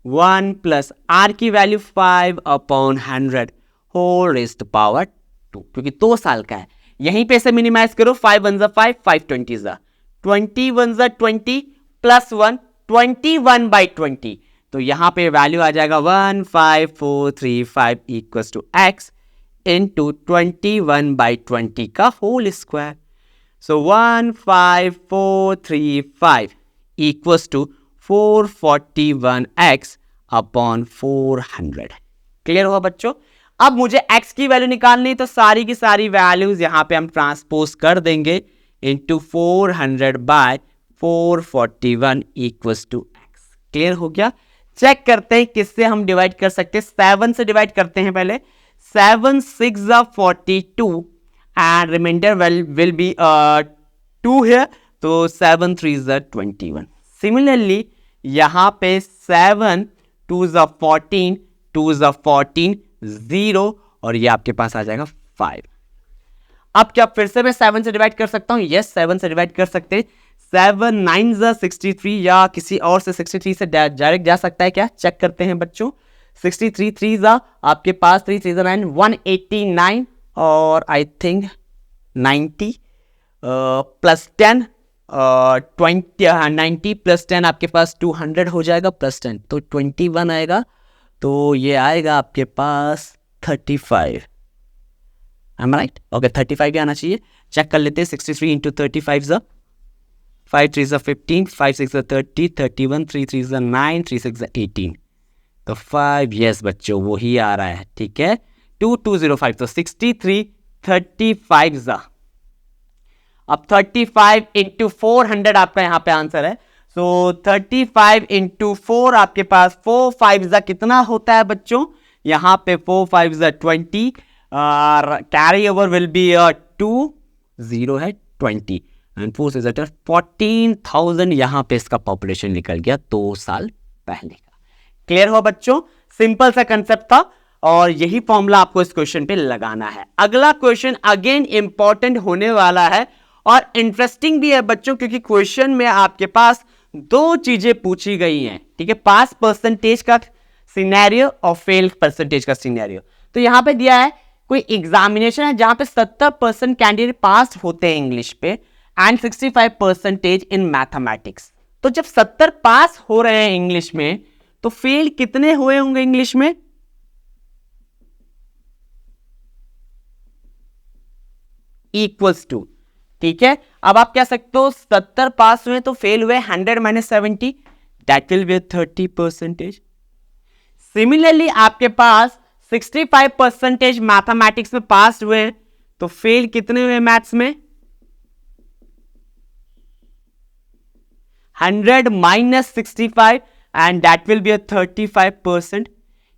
Speaker 1: 1 प्लस आर की value 5/100 whole raised to power 2, क्योंकि 2 साल का है। यहीं पे से मिनिमाइज करो, 5 1 5, 5 20 20 1 20 प्लस 1 21/20। तो यहां पे वैल्यू आ जाएगा 15435 इक्वल्स टू एक्स इंटू 21/20 का whole square. So 15435 equals to 441x upon 400। Clear हुआ बच्चों? अब मुझे x की वैल्यू निकालनी, तो सारी की सारी वैल्यूज यहां पे हम ट्रांसपोज कर देंगे into 400 by 441 equals to x। Clear हो गया? चेक करते हैं किससे हम डिवाइड कर सकते हैं। 7 से डिवाइड करते हैं पहले। 7 6 42 एंड रिमाइंडर विल बी 2 है, तो 7 3 21। सिमिलरली यहाँ पे 7 2 14, 2 14 0, और ये आपके पास आ जाएगा 5। अब क्या फिर से मैं 7 से डिवाइड कर सकता हूँ? यस, 7 से डिवाइड कर सकते हैं। 7 9 63, या किसी और से 63 से डायरेक्ट जा सकता है क्या? चेक करते हैं बच्चों। 63 3 आपके पास 3 3 9 189, और आई थिंक 90 प्लस 10 20 90 प्लस 10 आपके पास 200 हो जाएगा, प्लस 10 तो 21 आएगा। तो ये आएगा आपके पास 35। Am I right? Okay, 35 भी आना चाहिए। चेक कर लेते हैं। 63 इंटू 35 ज़ा 5 3 15, 5 6 30, 31, 3 3 9, 3 6 18, तो 5, यस बच्चों वही आ रहा है। ठीक है, 2205, तो 63 35 ज़ा। अब 35 इंटू 400 आपका यहाँ पे आंसर है। सो 35 इंटू 4 आपके पास 4 5 ज़ा कितना होता है बच्चों? यहाँ पे 4 5 ज़ा 20, कैरी ओवर विल बी 2 0 है 20, एंड 4 6 14,000 यहाँ पे इसका पॉपुलेशन निकल गया 2 साल पहले का। क्लियर हो बच्चों? सिंपल सा कंसेप्ट था, और यही फॉर्मूला आपको इस क्वेश्चन पे लगाना है। अगला क्वेश्चन अगेन इंपॉर्टेंट होने वाला है और इंटरेस्टिंग भी है बच्चों, क्योंकि क्वेश्चन में आपके पास 2 चीजें पूछी गई हैं। ठीक है, पास परसेंटेज का सिनेरियो और फेल परसेंटेज का सिनेरियो। तो यहां पे दिया है कोई एग्जामिनेशन है जहां पे 70% कैंडिडेट पास होते हैं इंग्लिश पे एंड 65% इन मैथमेटिक्स। तो जब 70 पास हो रहे हैं इंग्लिश में, तो फेल कितने हुए होंगे इंग्लिश में? Equals to. ठीक है, अब आप कह सकते हो 70 पास हुए तो फेल हुए 100 minus 70, that will B 30%। Similarly आपके पास 65% मैथमेटिक्स में पास हुए हैं, तो फेल कितने हुए मैथ्स में? 100 minus 65, and that will B 35%।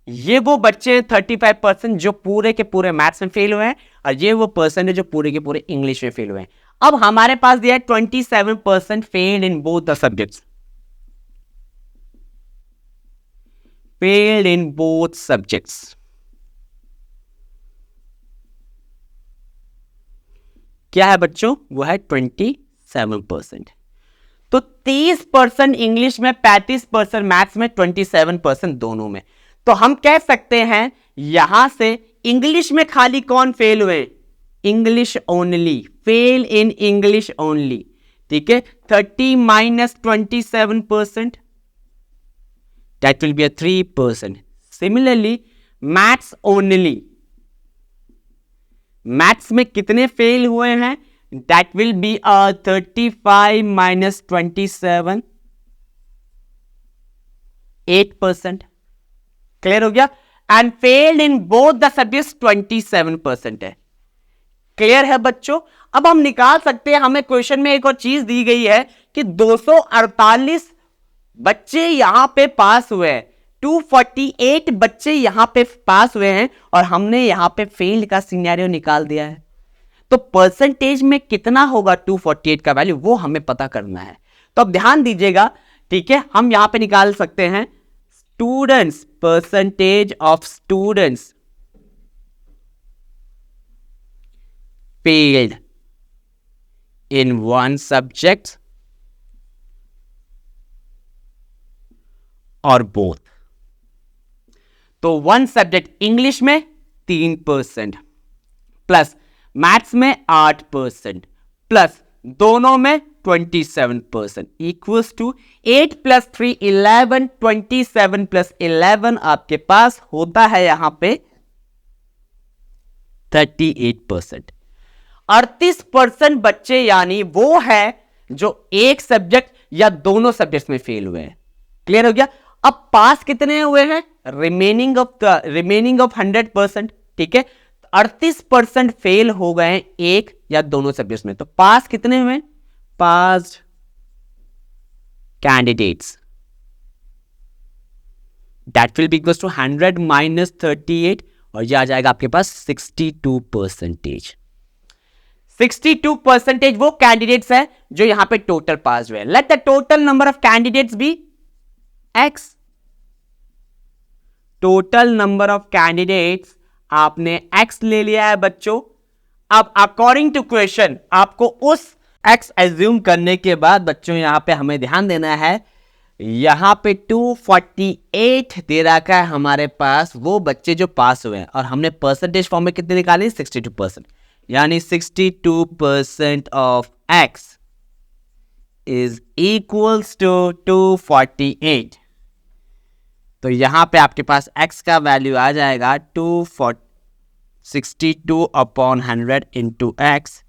Speaker 1: ये वो बच्चे 35% जो पूरे के पूरे मैथ्स में फेल हुए हैं, और ये वो पर्सन है जो पूरे के पूरे इंग्लिश में फेल हुए हैं। अब हमारे पास दिया है 27% failed in both the subjects. Failed in both subjects क्या है बच्चों? वो है 27%। तो 30% इंग्लिश में, 35% मैथ्स में, 27% दोनों में। तो हम कह सकते हैं यहां से इंग्लिश में खाली कौन फेल हुए? English only, fail in English only. ठीक है, 30 minus 27%, that will B 3%। Similarly maths only, maths में कितने फेल हुए हैं? That will B 35 minus 27, 8%। Clear हो गया? And failed in both the subjects 27% है। क्लियर है बच्चों? अब हम निकाल सकते हैं, हमें क्वेश्चन में एक और चीज दी गई है कि 248 बच्चे यहां पे पास हुए हैं, 248 बच्चे यहां पे पास हुए हैं, और हमने यहां पे फेल का सिनेरियो निकाल दिया है। तो परसेंटेज में कितना होगा 248 का वैल्यू, वो हमें पता करना है। तो अब ध्यान दीजिएगा। ठीक है, हम यहां पे निकाल सकते हैं students, percentage of students failed in one subject or both। तो वन सब्जेक्ट इंग्लिश में 3%, प्लस मैथ्स में 8%, प्लस दोनों में 27%, इक्वल्स टू 8 प्लस 3 11, 27 प्लस 11 आपके पास होता है यहां पे 38%। 38% बच्चे यानी वो है जो एक सब्जेक्ट या दोनों सब्जेक्ट्स में फेल हुए हैं। क्लियर हो गया? अब पास कितने हुए हैं? Remaining of 100%। ठीक है, 38% फेल हो गए एक या दोनों सब्जेक्ट्स में, तो पास कितने हुए? Pass candidates, that will be equals to 100 minus 38, और यह आ जाएगा आपके पास 62%। 62% वो कैंडिडेट्स है जो यहां पे टोटल पास हुए। Let the total number of candidates be x। Total number of candidates आपने x ले लिया है बच्चों। अब अकॉर्डिंग टू क्वेश्चन आपको उस x एज्यूम करने के बाद बच्चों यहां पे हमें ध्यान देना है, यहां पे 248 दे रखा है हमारे पास वो बच्चे जो पास हुए हैं, और हमने परसेंटेज फॉर्म में कितने निकाले 62%, यानी 62% of x is equals to 248। तो यहां पे आपके पास x का वैल्यू आ जाएगा 62 upon 100 into x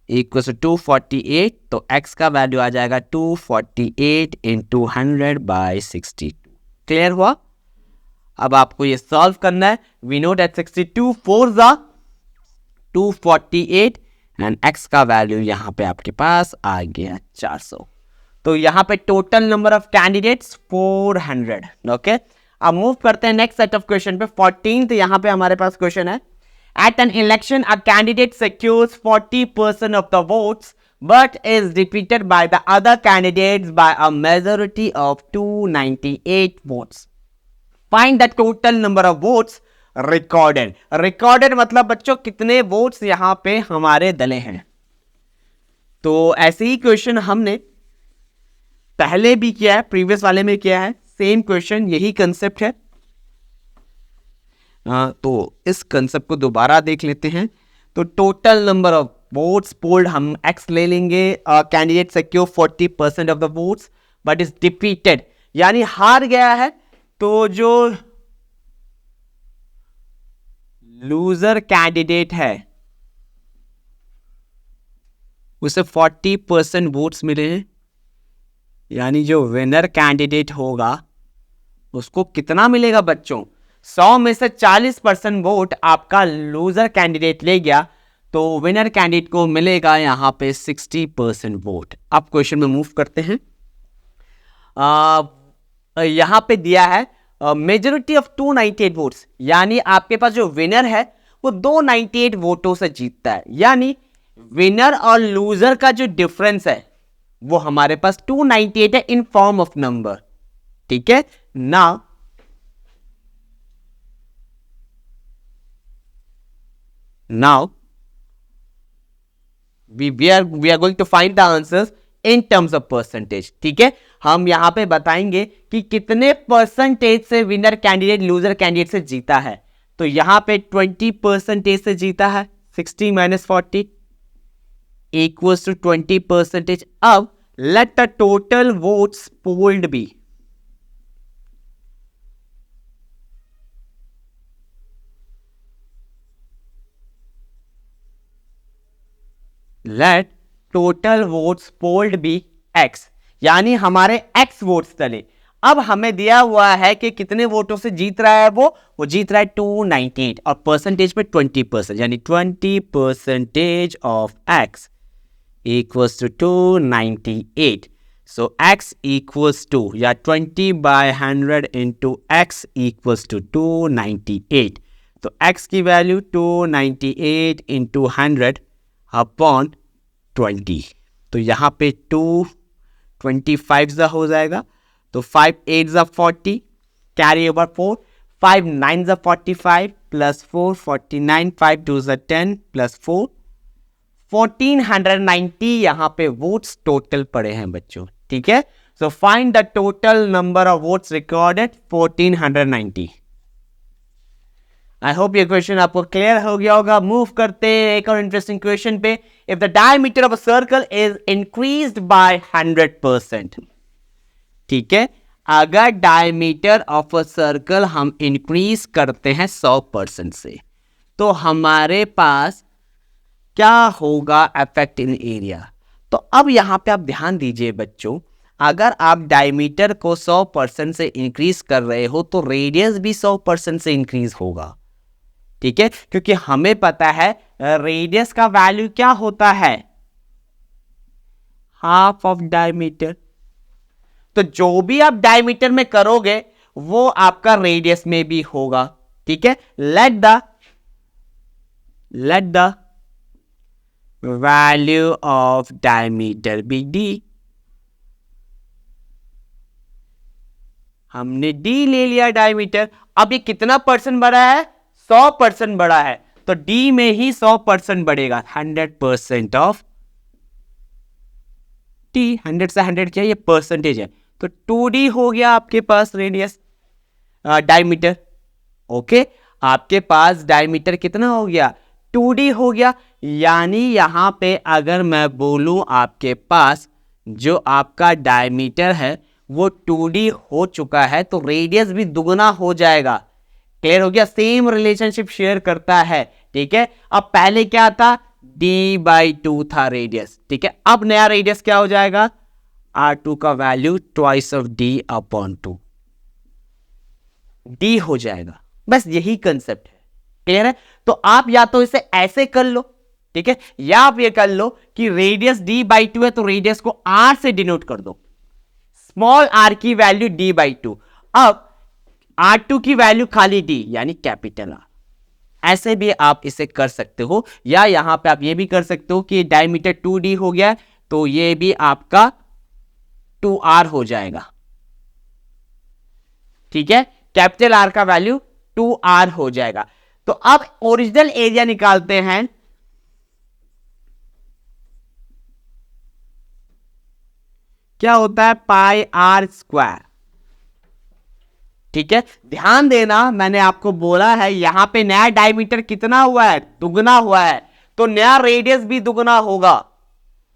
Speaker 1: equals to 248। तो x का वैल्यू आ जाएगा 248 इंटू 100 बाई 62। क्लियर हुआ? अब आपको ये सॉल्व करना है। वी नो दैट 62 4 जा 248 एंड x का वैल्यू यहां पे आपके पास आ गया 400। तो यहां पे total number of candidates 400। Okay, अब मूव करते हैं नेक्स्ट सेट ऑफ क्वेश्चन पे। 14th यहां पे हमारे पास क्वेश्चन है, at an election a candidate secures 40% of the votes but is defeated by the other candidates by a majority of 298 votes. Find the total number of votes recorded. Recorded मतलब बच्चों कितने votes यहां पे हमारे दले हैं। तो ऐसे ही क्वेश्चन हमने पहले भी किया है, प्रीवियस वाले में किया है, सेम क्वेश्चन, यही कंसेप्ट है। तो इस कंसेप्ट को दोबारा देख लेते हैं। तो total number of votes polled हम x ले लेंगे। Candidate secure 40% of the votes but is defeated, यानी हार गया है। तो जो लूजर कैंडिडेट है उसे 40% वोट्स मिले हैं, यानी जो विनर कैंडिडेट होगा उसको कितना मिलेगा बच्चों? 100 में से 40% वोट आपका लूजर कैंडिडेट ले गया, तो विनर कैंडिडेट को मिलेगा यहां पे 60% वोट। अब क्वेश्चन में मूव करते हैं। यहां पे दिया है मेजॉरिटी ऑफ 298 वोट्स, यानी आपके पास जो विनर है वो 298 वोटों से जीतता है, यानी विनर और लूजर का जो डिफरेंस है वो हमारे पास 298 है इन फॉर्म ऑफ नंबर। ठीक है, now we are going to find the answers in terms of percentage। ठीक है, हम यहां पे बताएंगे कि कितने परसेंटेज से विनर कैंडिडेट लूजर कैंडिडेट से जीता है। तो यहां पे 20% से जीता है, 60 माइनस 40 इक्वल्स टू 20%। अब let the total votes polled be। let total votes polled be x, यानी हमारे x वोट्स चले। अब हमें दिया हुआ है कि कितने वोटों से जीत रहा है वो जीत रहा है 298 और परसेंटेज पे 20%, यानी 20% of x equals to 298। So x equals to, या 20 by 100 into x equals to 298। तो x की वैल्यू 298 into 100 अपॉन 20। तो यहाँ पे 225 हो जाएगा। तो 5 8 40, कैरी ओवर 4, 5 9 45 प्लस 4 49, 5 2 10 प्लस 4 1490 यहां पे वोट्स टोटल पड़े हैं बच्चों। ठीक है, so find the total number of votes recorded 1490। I hope ये क्वेश्चन आपको क्लियर हो गया होगा। मूव करते हैं एक और इंटरेस्टिंग क्वेश्चन पे। If the diameter of a circle is increased bye 100%। ठीक है, अगर डायमीटर ऑफ अ सर्कल हम इंक्रीज करते हैं 100% से, तो हमारे पास क्या होगा इफेक्ट इन एरिया। तो अब यहां पे आप ध्यान दीजिए बच्चों, अगर आप डायमीटर को 100% से इंक्रीज कर रहे हो तो रेडियस भी 100% से इंक्रीज होगा। ठीक है, क्योंकि हमें पता है रेडियस का वैल्यू क्या होता है, हाफ ऑफ डायमीटर। तो जो भी आप डायमीटर में करोगे वो आपका रेडियस में भी होगा। ठीक है, let the value of diameter भी डी। हमने डी ले लिया डायमीटर। अब ये कितना परसेंट बढ़ा है? 100% बढ़ा है, तो डी में ही 100% बढ़ेगा। 100% ऑफ टी। 100 से 100 क्या, ये परसेंटेज है, तो 2d हो गया आपके पास रेडियस, डायमीटर। ओके, आपके पास डायमीटर कितना हो गया? 2d हो गया। यानी यहां पे अगर मैं बोलूं आपके पास जो आपका डायमीटर है वो 2d हो चुका है, तो रेडियस भी दुगना हो जाएगा। क्लियर हो गया? सेम रिलेशनशिप शेयर करता है। ठीक है, अब पहले क्या था? d/2 था रेडियस। ठीक है, अब नया रेडियस क्या हो जाएगा? r2 का value twice of d/2, d हो जाएगा। बस यही कंसेप्ट है। क्लियर है? तो आप या तो इसे ऐसे कर लो, ठीक है, या आप ये कर लो कि रेडियस d/2 है, तो रेडियस को r से डिनोट कर दो, स्मॉल r की वैल्यू d/2। अब r2 की वैल्यू खाली d, यानी कैपिटल R। ऐसे भी आप इसे कर सकते हो, या यहां पे आप ये भी कर सकते हो कि डायमीटर 2d हो गया, तो ये भी आपका 2r हो जाएगा। ठीक है, कैपिटल R का वैल्यू 2r हो जाएगा। तो अब ओरिजिनल एरिया निकालते हैं। क्या होता है? पाई आर स्क्वायर। ठीक है, ध्यान देना, मैंने आपको बोला है यहां पे नया डायमीटर कितना हुआ है? दुगना हुआ है, तो नया रेडियस भी दुगना होगा।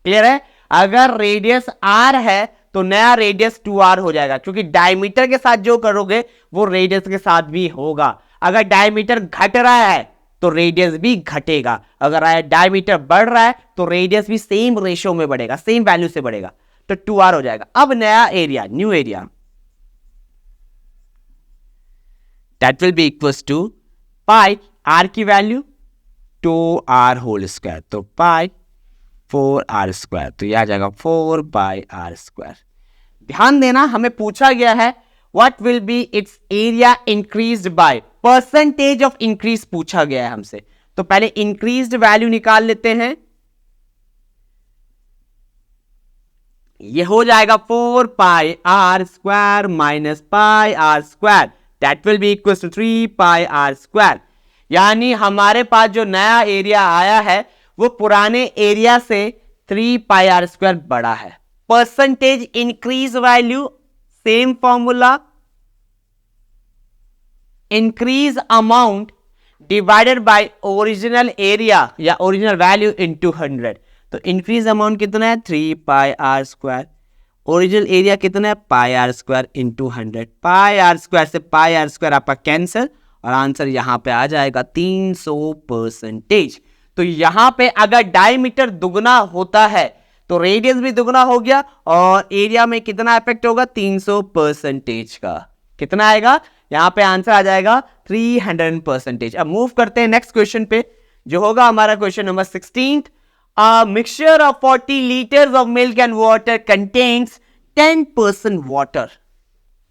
Speaker 1: क्लियर है? अगर रेडियस r है तो नया रेडियस 2r हो जाएगा, क्योंकि डायमीटर के साथ जो करोगे वो रेडियस के साथ भी होगा। अगर डायमीटर घट रहा है तो रेडियस भी घटेगा, अगर डायमीटर बढ़ रहा है तो रेडियस भी सेम रेशियो में बढ़ेगा, सेम वैल्यू से बढ़ेगा, तो 2r हो जाएगा। अब नया area, new area, that will be equals to pi r की वैल्यू 2r होल स्क्वायर, तो पाई 4r स्क्वायर, तो यह आ जाएगा 4 पाई r स्क्वायर। ध्यान देना, हमें पूछा गया है what will be it's area increased by, percentage of increase पूछा गया है हमसे, तो पहले इंक्रीज्ड वैल्यू निकाल लेते हैं। ये हो जाएगा 4 pi r square minus pi r square, that will be equal to 3 pi r square. यानी हमारे पास जो नया एरिया आया है वो पुराने एरिया से 3 पाई r स्क्वायर बड़ा है। Percentage increase value, same formula, increase amount divided by original area या ओरिजिनल वैल्यू इनटू 100। तो इंक्रीज अमाउंट कितना है? 3 pi r square. Original area कितना है? पाई r स्क्वायर इंटू 100। पाई r स्क्वायर से पाई r स्क्वायर आपका कैंसिल, और आंसर यहां पे आ जाएगा 300%। तो यहां पे अगर डायमीटर दुगना होता है तो रेडियस भी दुगना हो गया, और एरिया में कितना इफेक्ट होगा? 300% का। कितना आएगा? यहां पे आंसर आ जाएगा 300%। अब मूव करते हैं नेक्स्ट क्वेश्चन पे, जो होगा हमारा question number 16। A mixture of 40 liters of milk and water contains 10% water।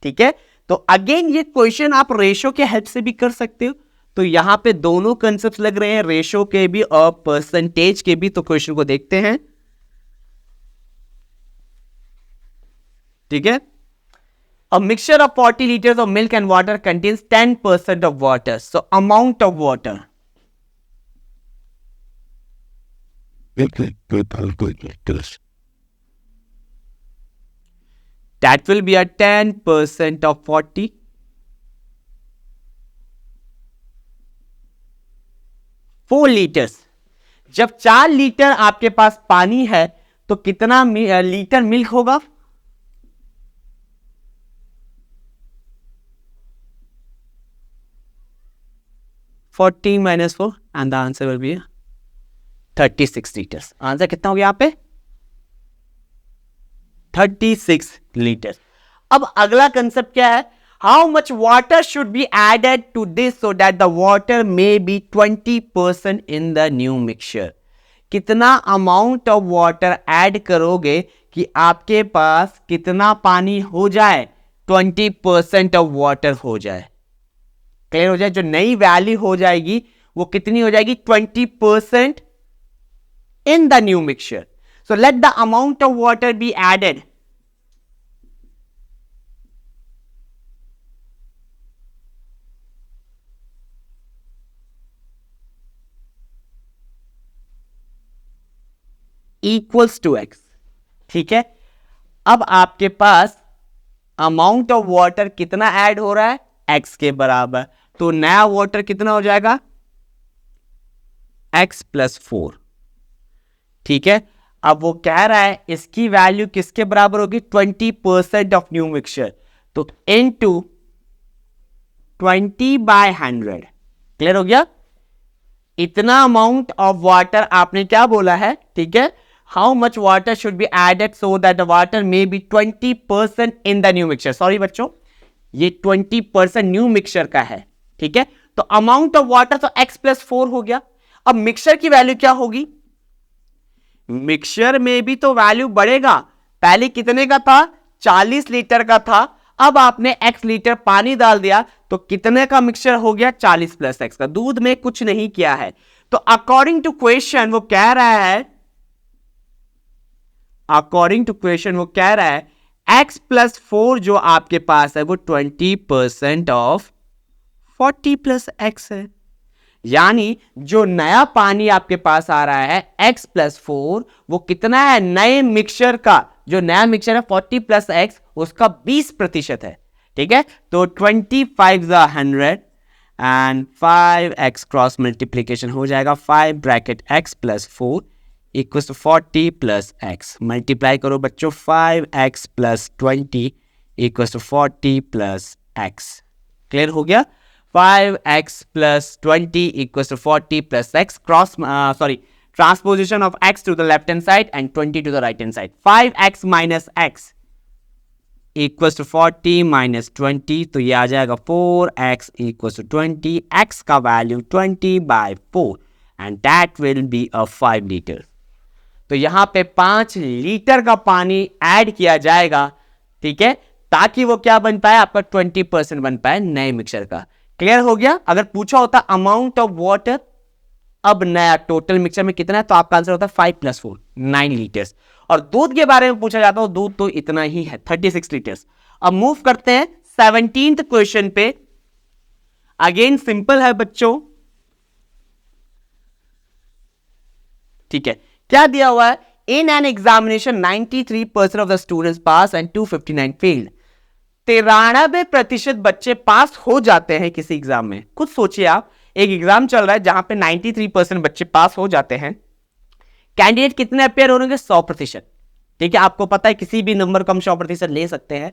Speaker 1: ठीक है, तो अगेन ये क्वेश्चन आप रेशो के हेल्प से भी कर सकते हो, तो यहां पे दोनों कंसेप्ट लग रहे हैं, रेशो के भी और परसेंटेज के भी। तो क्वेश्चन को देखते हैं। ठीक है, A mixture of 40 liters of milk and water contains 10% of water. So amount of water. That will be a 10% of 40. 4 liters. जब 4 लीटर आपके पास पानी है तो कितना लीटर मिल्क होगा? 14 minus 4 and the answer will be 36 liters. Answer कितना हो गया यहाँ पे? 36 liters. अब अगला कंसेप्ट क्या है? How much water should be added to this so that the water may be 20% in the new mixture? कितना अमाउंट ऑफ वाटर ऐड करोगे कि आपके पास कितना पानी हो जाए? 20% ऑफ वाटर हो जाए। क्लियर हो जाए? जो नई वैल्यू हो जाएगी वो कितनी हो जाएगी? 20% in the new mixture. So let the amount of water be added. Equals to x. ठीक है, अब आपके पास अमाउंट ऑफ वाटर कितना ऐड हो रहा है, x के बराबर. तो नया वाटर कितना हो जाएगा, x प्लस 4. ठीक है, अब वो कह रहा है इसकी वैल्यू किसके बराबर होगी, 20% ऑफ न्यू मिक्सचर. तो इनटू 20/100. क्लियर हो गया, इतना अमाउंट ऑफ वाटर आपने क्या बोला है. ठीक है, how much water should be added so that the water may be 20% in the new mixture. Sorry बच्चों, ये 20% न्यू मिक्सचर का है. ठीक है, तो अमाउंट ऑफ वाटर तो x प्लस 4 हो गया. अब मिक्सचर की वैल्यू क्या होगी, मिक्सचर में भी तो वैल्यू बढ़ेगा. पहले कितने का था, 40 लीटर का था. अब आपने x लीटर पानी डाल दिया तो कितने का मिक्सचर हो गया, 40 प्लस x का. दूध में कुछ नहीं किया है. तो अकॉर्डिंग टू क्वेश्चन वो कह रहा है, x प्लस 4 जो आपके पास है वो 20% ऑफ 40 प्लस x है. यानी जो नया पानी आपके पास आ रहा है x प्लस 4 वो कितना है, नए मिक्सचर का जो नया मिक्सचर है 40 प्लस x उसका 20% है. ठीक है, तो 25/100 एंड 5x क्रॉस मल्टीप्लीकेशन हो जाएगा 5 bracket x plus 4 equal to 40 plus x. Multiply करो बच्चों, 5x plus 20 equal to 40 plus x. Clear हो गया, 5x plus 20 equals to 40 plus x. Transposition of x to the left hand side and 20 to the right hand side. 5x minus x equals to 40 minus 20. तो ये आ जाएगा 4x equals to 20. x का value 20/4 and that will be a 5 liter. तो यहां पे 5 litre का पानी add किया जाएगा. ठीक है, ताकि वो क्या बन पाए, आपका 20% बन पाए नए मिक्सचर का. क्लियर हो गया. अगर पूछा होता अमाउंट ऑफ वाटर, अब नया टोटल मिक्सचर में कितना है, तो आपका आंसर होता है 5 + 4 9 लीटर्स. और दूध के बारे में पूछा जाता है, दूध तो इतना ही है 36 लीटर्स. अब मूव करते हैं 17th क्वेश्चन पे. अगेन सिंपल है बच्चों. ठीक है, क्या दिया हुआ है, in an examination 93% of the students pass and 259 failed. 93% बच्चे पास हो जाते हैं किसी एग्जाम में. कुछ सोचिए आप, एक एग्जाम चल रहा है जहां पे 93% बच्चे पास हो जाते हैं. कैंडिडेट कितने अपेयर होंगे, 100%. ठीक है, आपको पता है किसी भी नंबर को हम 100% ले सकते हैं.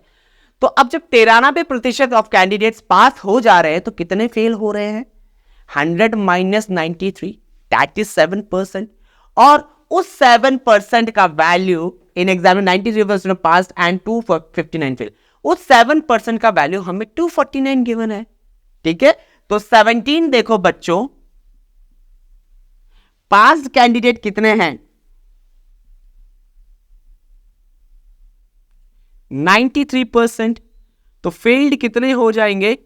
Speaker 1: तो अब जब 93% ऑफ कैंडिडेट्स पास हो जा रहे हैं तो कितने फेल हो रहे हैं, 100 माइनस 93 दैट इज 7%. और उस 7% का वैल्यू इन एग्जाम में 93% पास एंड 259 फेल, उस 7% का वैल्यू हमें 249 गिवन है. ठीक है, तो 17 देखो बच्चों, पास कैंडिडेट कितने हैं, 93%. तो फेल्ड कितने हो जाएंगे,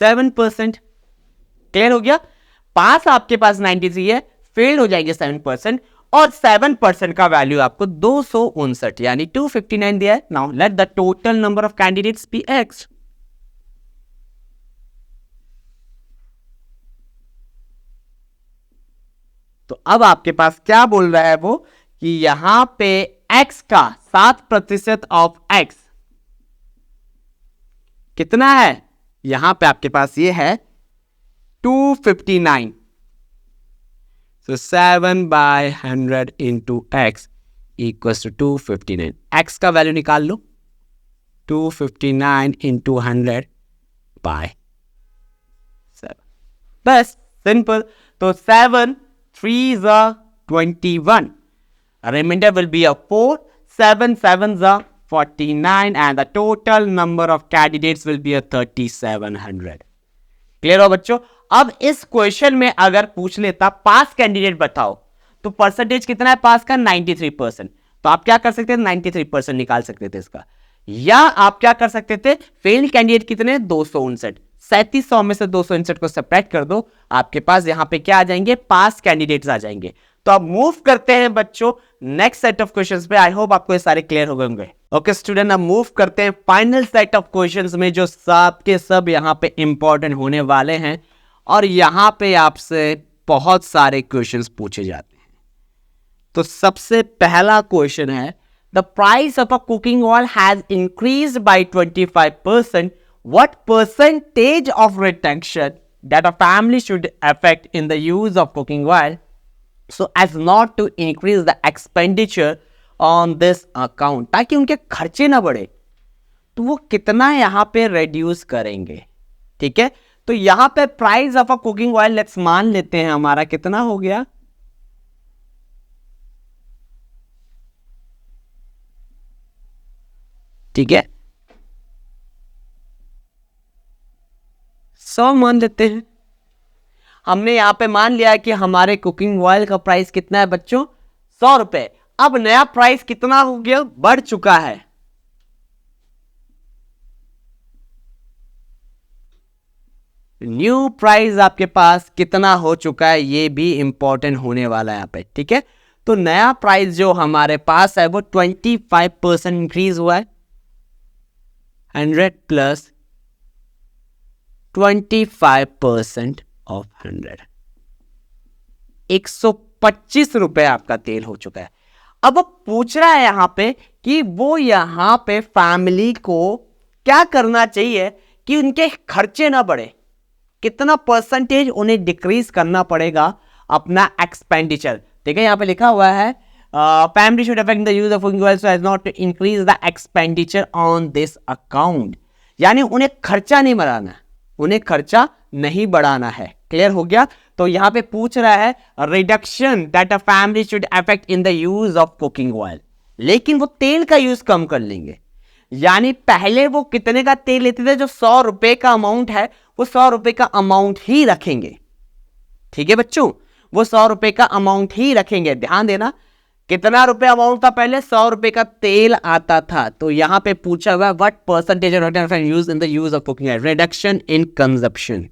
Speaker 1: 7%. क्लियर हो गया, पास आपके पास 93 है, फेल्ड हो जाएंगे 7%. और 7% का वैल्यू आपको 259 यानी 259 दिया है. Now let the total number of candidates be x. तो अब आपके पास क्या बोल रहा है वो, कि यहां पे x का 7% ऑफ x कितना है, यहां पे आपके पास ये है 259. So 7/100 into x equals to 259. x का वैल्यू निकाल लो, 259 into 100 by 7. बस सिंपल. तो 7 3s are 21. Remainder will be a 4. 7 7s are 49 and the total number of candidates will be a 3700. Clear हो बच्चों. अब इस क्वेश्चन में अगर पूछ लेता पास कैंडिडेट बताओ, तो परसेंटेज कितना है पास का, 93%. तो आप क्या कर सकते थे, 93% निकाल सकते थे इसका. या आप क्या कर सकते थे, फेल कैंडिडेट कितने, 259. 3700 में से 261 को सब्ट्रैक्ट कर दो, आपके पास यहां पे क्या आ जाएंगे, पास कैंडिडेट्स आ जाएंगे। तो अब मूव करते हैं बच्चों नेक्स्ट सेट ऑफ क्वेश्चंस पे। आई होप आपको ये सारे क्लियर हो गए होंगे। ओके स्टूडेंट, अब मूव करते हैं फाइनल सेट ऑफ क्वेश्चंस में, जो सब के सब यहाँ पे इंपॉर्टेंट होने वाले हैं और यहाँ पे आपसे बहुत सारे क्वेश्चंस पूछे जाते हैं। तो सबसे पहला क्वेश्चन है, the price of a cooking oil has increased by 25%, what percentage of reduction that a family should affect in the use of cooking oil so as not to increase the expenditure on this account, ताकि उनके खर्चे ना बढ़े, तो वो कितना यहां पे reduce करेंगे। ठीक है, तो यहां पे price of a cooking oil let's मान लेते हैं हमारा कितना हो गया, ठीक है 100 मान लेते हैं। हमने यहां पे मान लिया कि हमारे कुकिंग ऑयल का प्राइस कितना है बच्चों, 100 रुपए। अब नया प्राइस कितना हो गया, बढ़ चुका है। न्यू प्राइस आपके पास कितना हो चुका है, ये भी इंपॉर्टेंट होने वाला है यहां पे। ठीक है, तो नया प्राइस जो हमारे पास है वो 25% इंक्रीज हुआ है। 100 प्लस 25% ऑफ 100, 125 रुपए आपका तेल हो चुका है। अब वो पूछ रहा है यहां पे कि वो यहां पे फैमिली को क्या करना चाहिए कि उनके खर्चे ना बढ़े, कितना परसेंटेज उन्हें डिक्रीज करना पड़ेगा अपना एक्सपेंडिचर। ठीक है, यहां पे लिखा हुआ है family should affect the use of cooking oil so as not to increase the expenditure on this account, यानी उन्हें खर्चा नहीं बढ़ाना, उन्हें खर्चा नहीं बढ़ाना है। क्लियर हो गया। तो यहां पे पूछ रहा है reduction that a family should affect in the use of cooking oil, लेकिन वो तेल का यूज कम कर लेंगे। यानी पहले वो कितने का तेल लेते थे, जो 100 रुपए का अमाउंट है वो 100 रुपए का अमाउंट ही रखेंगे। ठीक है बच्चों, वो 100 रुपए का अमाउंट ही रखेंगे। ध्यान देना, कितना रुपए अमाउंट था पहले, 100 रुपए का तेल आता था। तो यहां पे पूछा हुआ what percentage of use in the use of cooking oil, reduction in consumption.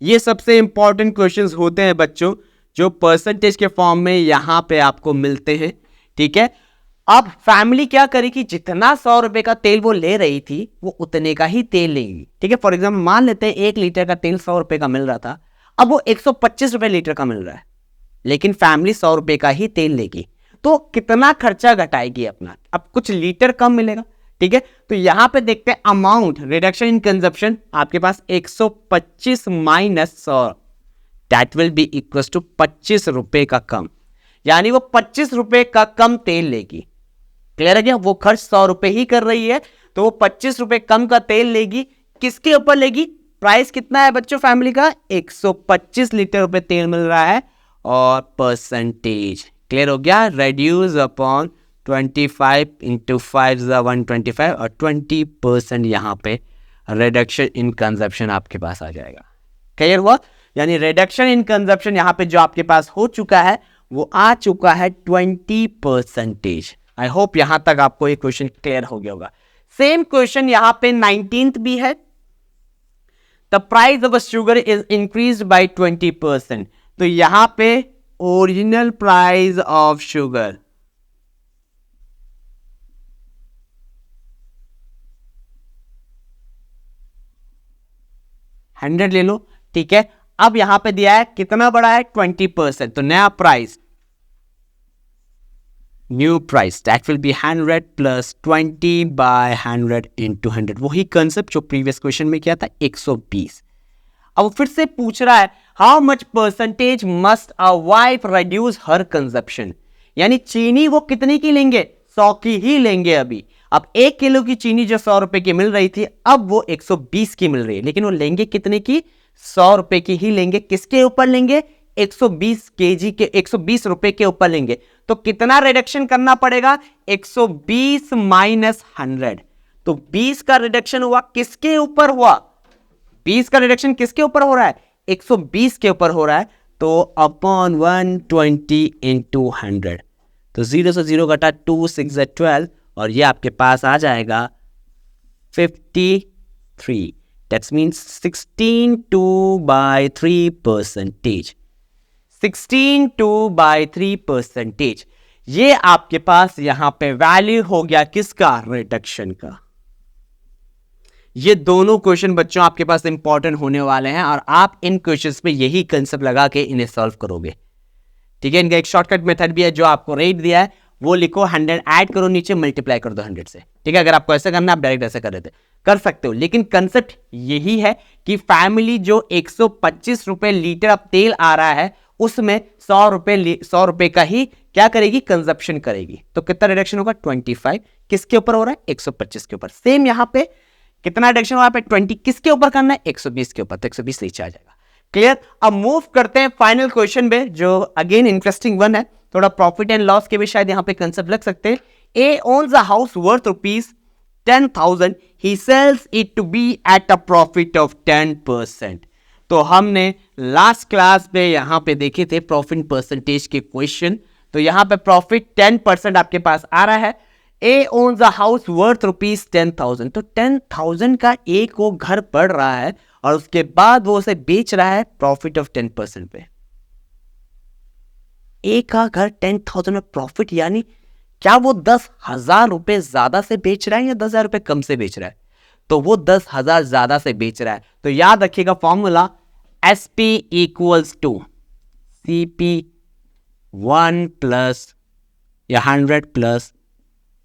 Speaker 1: ये सबसे इंपॉर्टेंट क्वेश्चंस होते हैं बच्चों, जो परसेंटेज के फॉर्म में यहां पे आपको मिलते हैं। ठीक है, अब फैमिली क्या करेगी, जितना 100 रुपए का तेल वो ले रही थी वो उतने का ही तेल लेगी। ठीक है, फॉर एग्जाम्पल मान लेते हैं 1 लीटर का तेल 100 रुपए का मिल रहा था, अब वो 125 रुपए लीटर का मिल रहा है, लेकिन फैमिली 100 रुपए का ही तेल लेगी, तो कितना खर्चा घटाएगी अपना, अब कुछ लीटर कम मिलेगा। ठीक है, तो यहां पे देखते हैं अमाउंट, रिडक्शन इन कंजप्शन, आपके पास 125 minus 100 that will be equal to 25 रुपए का कम, यानी वो 25 रुपए का कम तेल लेगी। क्लियर है क्या, वो खर्च 100 रुपए ही कर रही है, तो वो 25 रुपए कम का तेल लेगी। किसके ऊपर लेगी, प्राइस कितना है बच्चों फैमिली का, 125 लीटर रुपए तेल मिल रहा है, और परसेंटेज क्लियर हो गया, रेड्यूस अपॉन 25 इंटू 5 125, और 20% यहां पे रिडक्शन इन कंजप्शन आपके पास आ जाएगा। क्लियर हुआ, यानी रिडक्शन इन कंजप्शन यहां पे जो आपके पास हो चुका है वो आ चुका है 20%। आई होप यहां तक आपको ये क्वेश्चन क्लियर हो गया होगा। सेम क्वेश्चन यहां पे 19th भी है, the price of sugar is increased by 20%। तो यहां पे original price of sugar, hundred ले लो। ठीक है, अब यहां पे दिया है कितना बढ़ा है, 20%, तो नया price, new price that will be 100 plus 20 by 100 into 100, वही कंसेप्ट जो प्रीवियस क्वेश्चन में किया था, 120। अब फिर से पूछ रहा है how much percentage must a wife reduce her consumption, यानी चीनी वो कितनी की लेंगे, 100 की ही लेंगे। अभी अब 1 किलो की चीनी जो 100 रुपए की मिल रही थी, अब वो 120 की मिल रही है, लेकिन वो लेंगे कितने की, 100 रुपए की ही लेंगे। किसके ऊपर लेंगे, 120 केजी के, 120 रुपए के ऊपर लेंगे। तो कितना रिडक्शन करना पड़ेगा, 120 माइनस 100, तो 20 का रिडक्शन हुआ, किसके ऊपर हुआ, 20 का रिडक्शन किसके ऊपर हो रहा है, 120 के ऊपर हो रहा है, तो अपॉन 120 इंटू 100, तो 0 से 0 घटा 2 6 12, और ये आपके पास आ जाएगा 50 3. That means 16.2/3%. 16.2/3%. ये आपके पास यहां पे वैल्यू हो गया किसका? रिडक्शन का. ये दोनों क्वेश्चन बच्चों आपके पास इंपॉर्टेंट होने वाले हैं और आप इन क्वेश्चंस पे यही कंसेप्ट लगा के इन्हें सॉल्व करोगे. ठीक है. इनका एक शॉर्टकट मेथड भी है जो आपको रेट दिया है, वो लिखो, 100 ऐड करो, नीचे मल्टीप्लाई कर दो 100 से. ठीक है. अगर आपको ऐसे करना है आप डायरेक्ट ऐसे कर सकते हो, लेकिन कंसेप्ट यही है कि फैमिली जो 125 रुपए लीटर अब तेल आ रहा है उसमें 100 रुपए का ही क्या करेगी? कंजप्शन करेगी. तो कितना रिडक्शन होगा? 25. किसके ऊपर हो रहा है? 125 के ऊपर. सेम यहां पे कितना रिडक्शन हुआ? 20. किसके ऊपर करना है? 120 के ऊपर. तो 120 नीचे आ जाएगा. क्लियर. अब मूव करते हैं फाइनल क्वेश्चन पे, जो अगेन इंटरेस्टिंग वन है. थोड़ा प्रॉफिट एंड लॉस के भी शायद यहां पे कंसेप्ट लग सकते हैं. A owns a house worth ₹10,000. He sells it to be at a profit of 10%. तो हमने लास्ट क्लास पे यहां पे देखे थे प्रॉफिट परसेंटेज के क्वेश्चन. तो यहां पे प्रॉफिट 10% आपके पास आ रहा है. ए ओन्स अ हाउस वर्थ ₹10,000. तो 10,000 का ए को घर पड़ रहा है और उसके बाद वो उसे बेच रहा है प्रॉफिट ऑफ 10% पे. ए का घर 10,000 में प्रॉफिट, यानी क्या वो 10,000 रुपए ज्यादा से बेच रहा है या 10,000 रुपए कम से बेच रहा है? तो वो 10,000 ज्यादा से बेच रहा है. तो याद रखिएगा formula SP equals to CP1 plus या 100 प्लस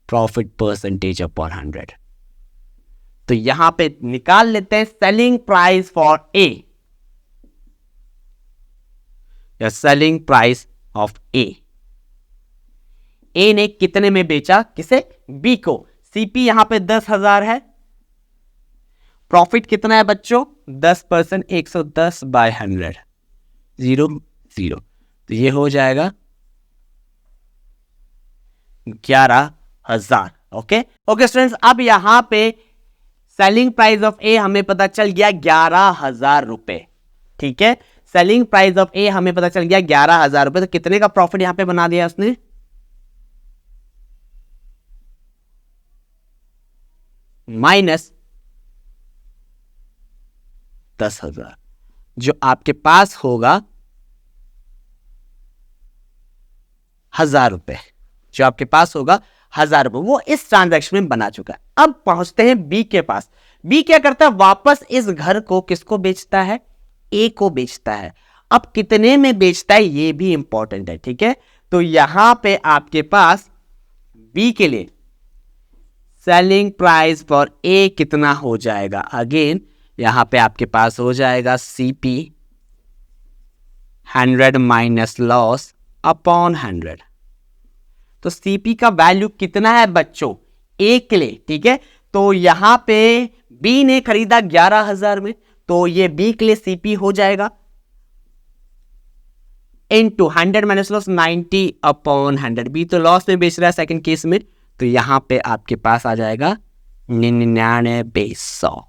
Speaker 1: प्रॉफिट परसेंटेज अपॉन 100. तो यहां पे निकाल लेते हैं सेलिंग प्राइस फॉर ए या सेलिंग प्राइस ऑफ ए. ए ने कितने में बेचा? किसे? बी को. सीपी यहां पे 10,000 है. प्रॉफिट कितना है बच्चों? 10%. 110/100. 0 0. तो ये हो जाएगा 11,000. ओके स्टूडेंट्स, अब यहां पे सेलिंग प्राइस ऑफ ए हमें पता चल गया 11,000 रुपए. ठीक है. सेलिंग प्राइस ऑफ ए हमें पता चल गया 11,000 रुपए. तो कितने का प्रॉफिट यहां पे बना दिया उसने? माइनस 10,000. जो आपके पास होगा 1,000 रुपए. जो आपके पास होगा 1,000 रुपए, वो इस ट्रांजैक्शन में बना चुका है. अब पहुंचते हैं बी के पास. बी क्या करता है? वापस इस घर को किसको बेचता है? ए को बेचता है. अब कितने में बेचता है ये भी इंपॉर्टेंट है. ठीक है. तो यहां पे आपके पास बी के लिए सेलिंग प्राइस फॉर ए कितना हो जाएगा? अगेन यहां पे आपके पास हो जाएगा CP 100 माइनस लॉस अपॉन 100. तो CP का वैल्यू कितना है बच्चों? ए के लिए. ठीक है. तो यहां पे बी ने खरीदा 11,000 में, तो ये बी के लिए CP हो जाएगा इनटू 100 माइनस लॉस 90 अपॉन 100. बी तो लॉस में बेच रहा है सेकंड केस में, तो यहां पे आपके पास आ जाएगा 99,100.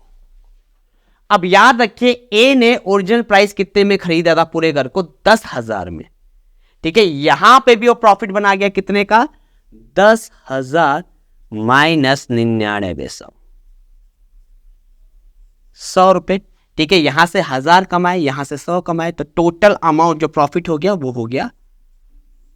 Speaker 1: अब याद रखिए ए ने ओरिजिनल प्राइस कितने में खरीदा था पूरे घर को? 10,000 में. ठीक है. यहां पे भी वो प्रॉफिट बना गया कितने का? 10,000 माइनस 99,100. 100 रुपए. ठीक है. यहां से 1,000 कमाए, यहां से 100 कमाए, तो टोटल अमाउंट जो प्रॉफिट हो गया वो हो गया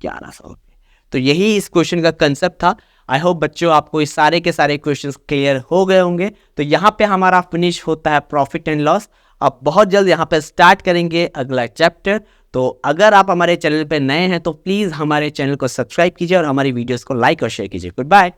Speaker 1: 1,100 रुपए. तो यही इस क्वेश्चन का कंसेप्ट था. आई होप बच्चों आपको इस सारे के सारे क्वेश्चंस क्लियर हो गए होंगे. तो यहां पे हमारा फिनिश होता है प्रॉफिट एंड लॉस. अब बहुत जल्द यहां पे स्टार्ट करेंगे अगला चैप्टर. तो अगर आप हमारे चैनल पे नए हैं तो प्लीज हमारे चैनल को सब्सक्राइब कीजिए और हमारी वीडियोस को लाइक और शेयर कीजिए. Good bye.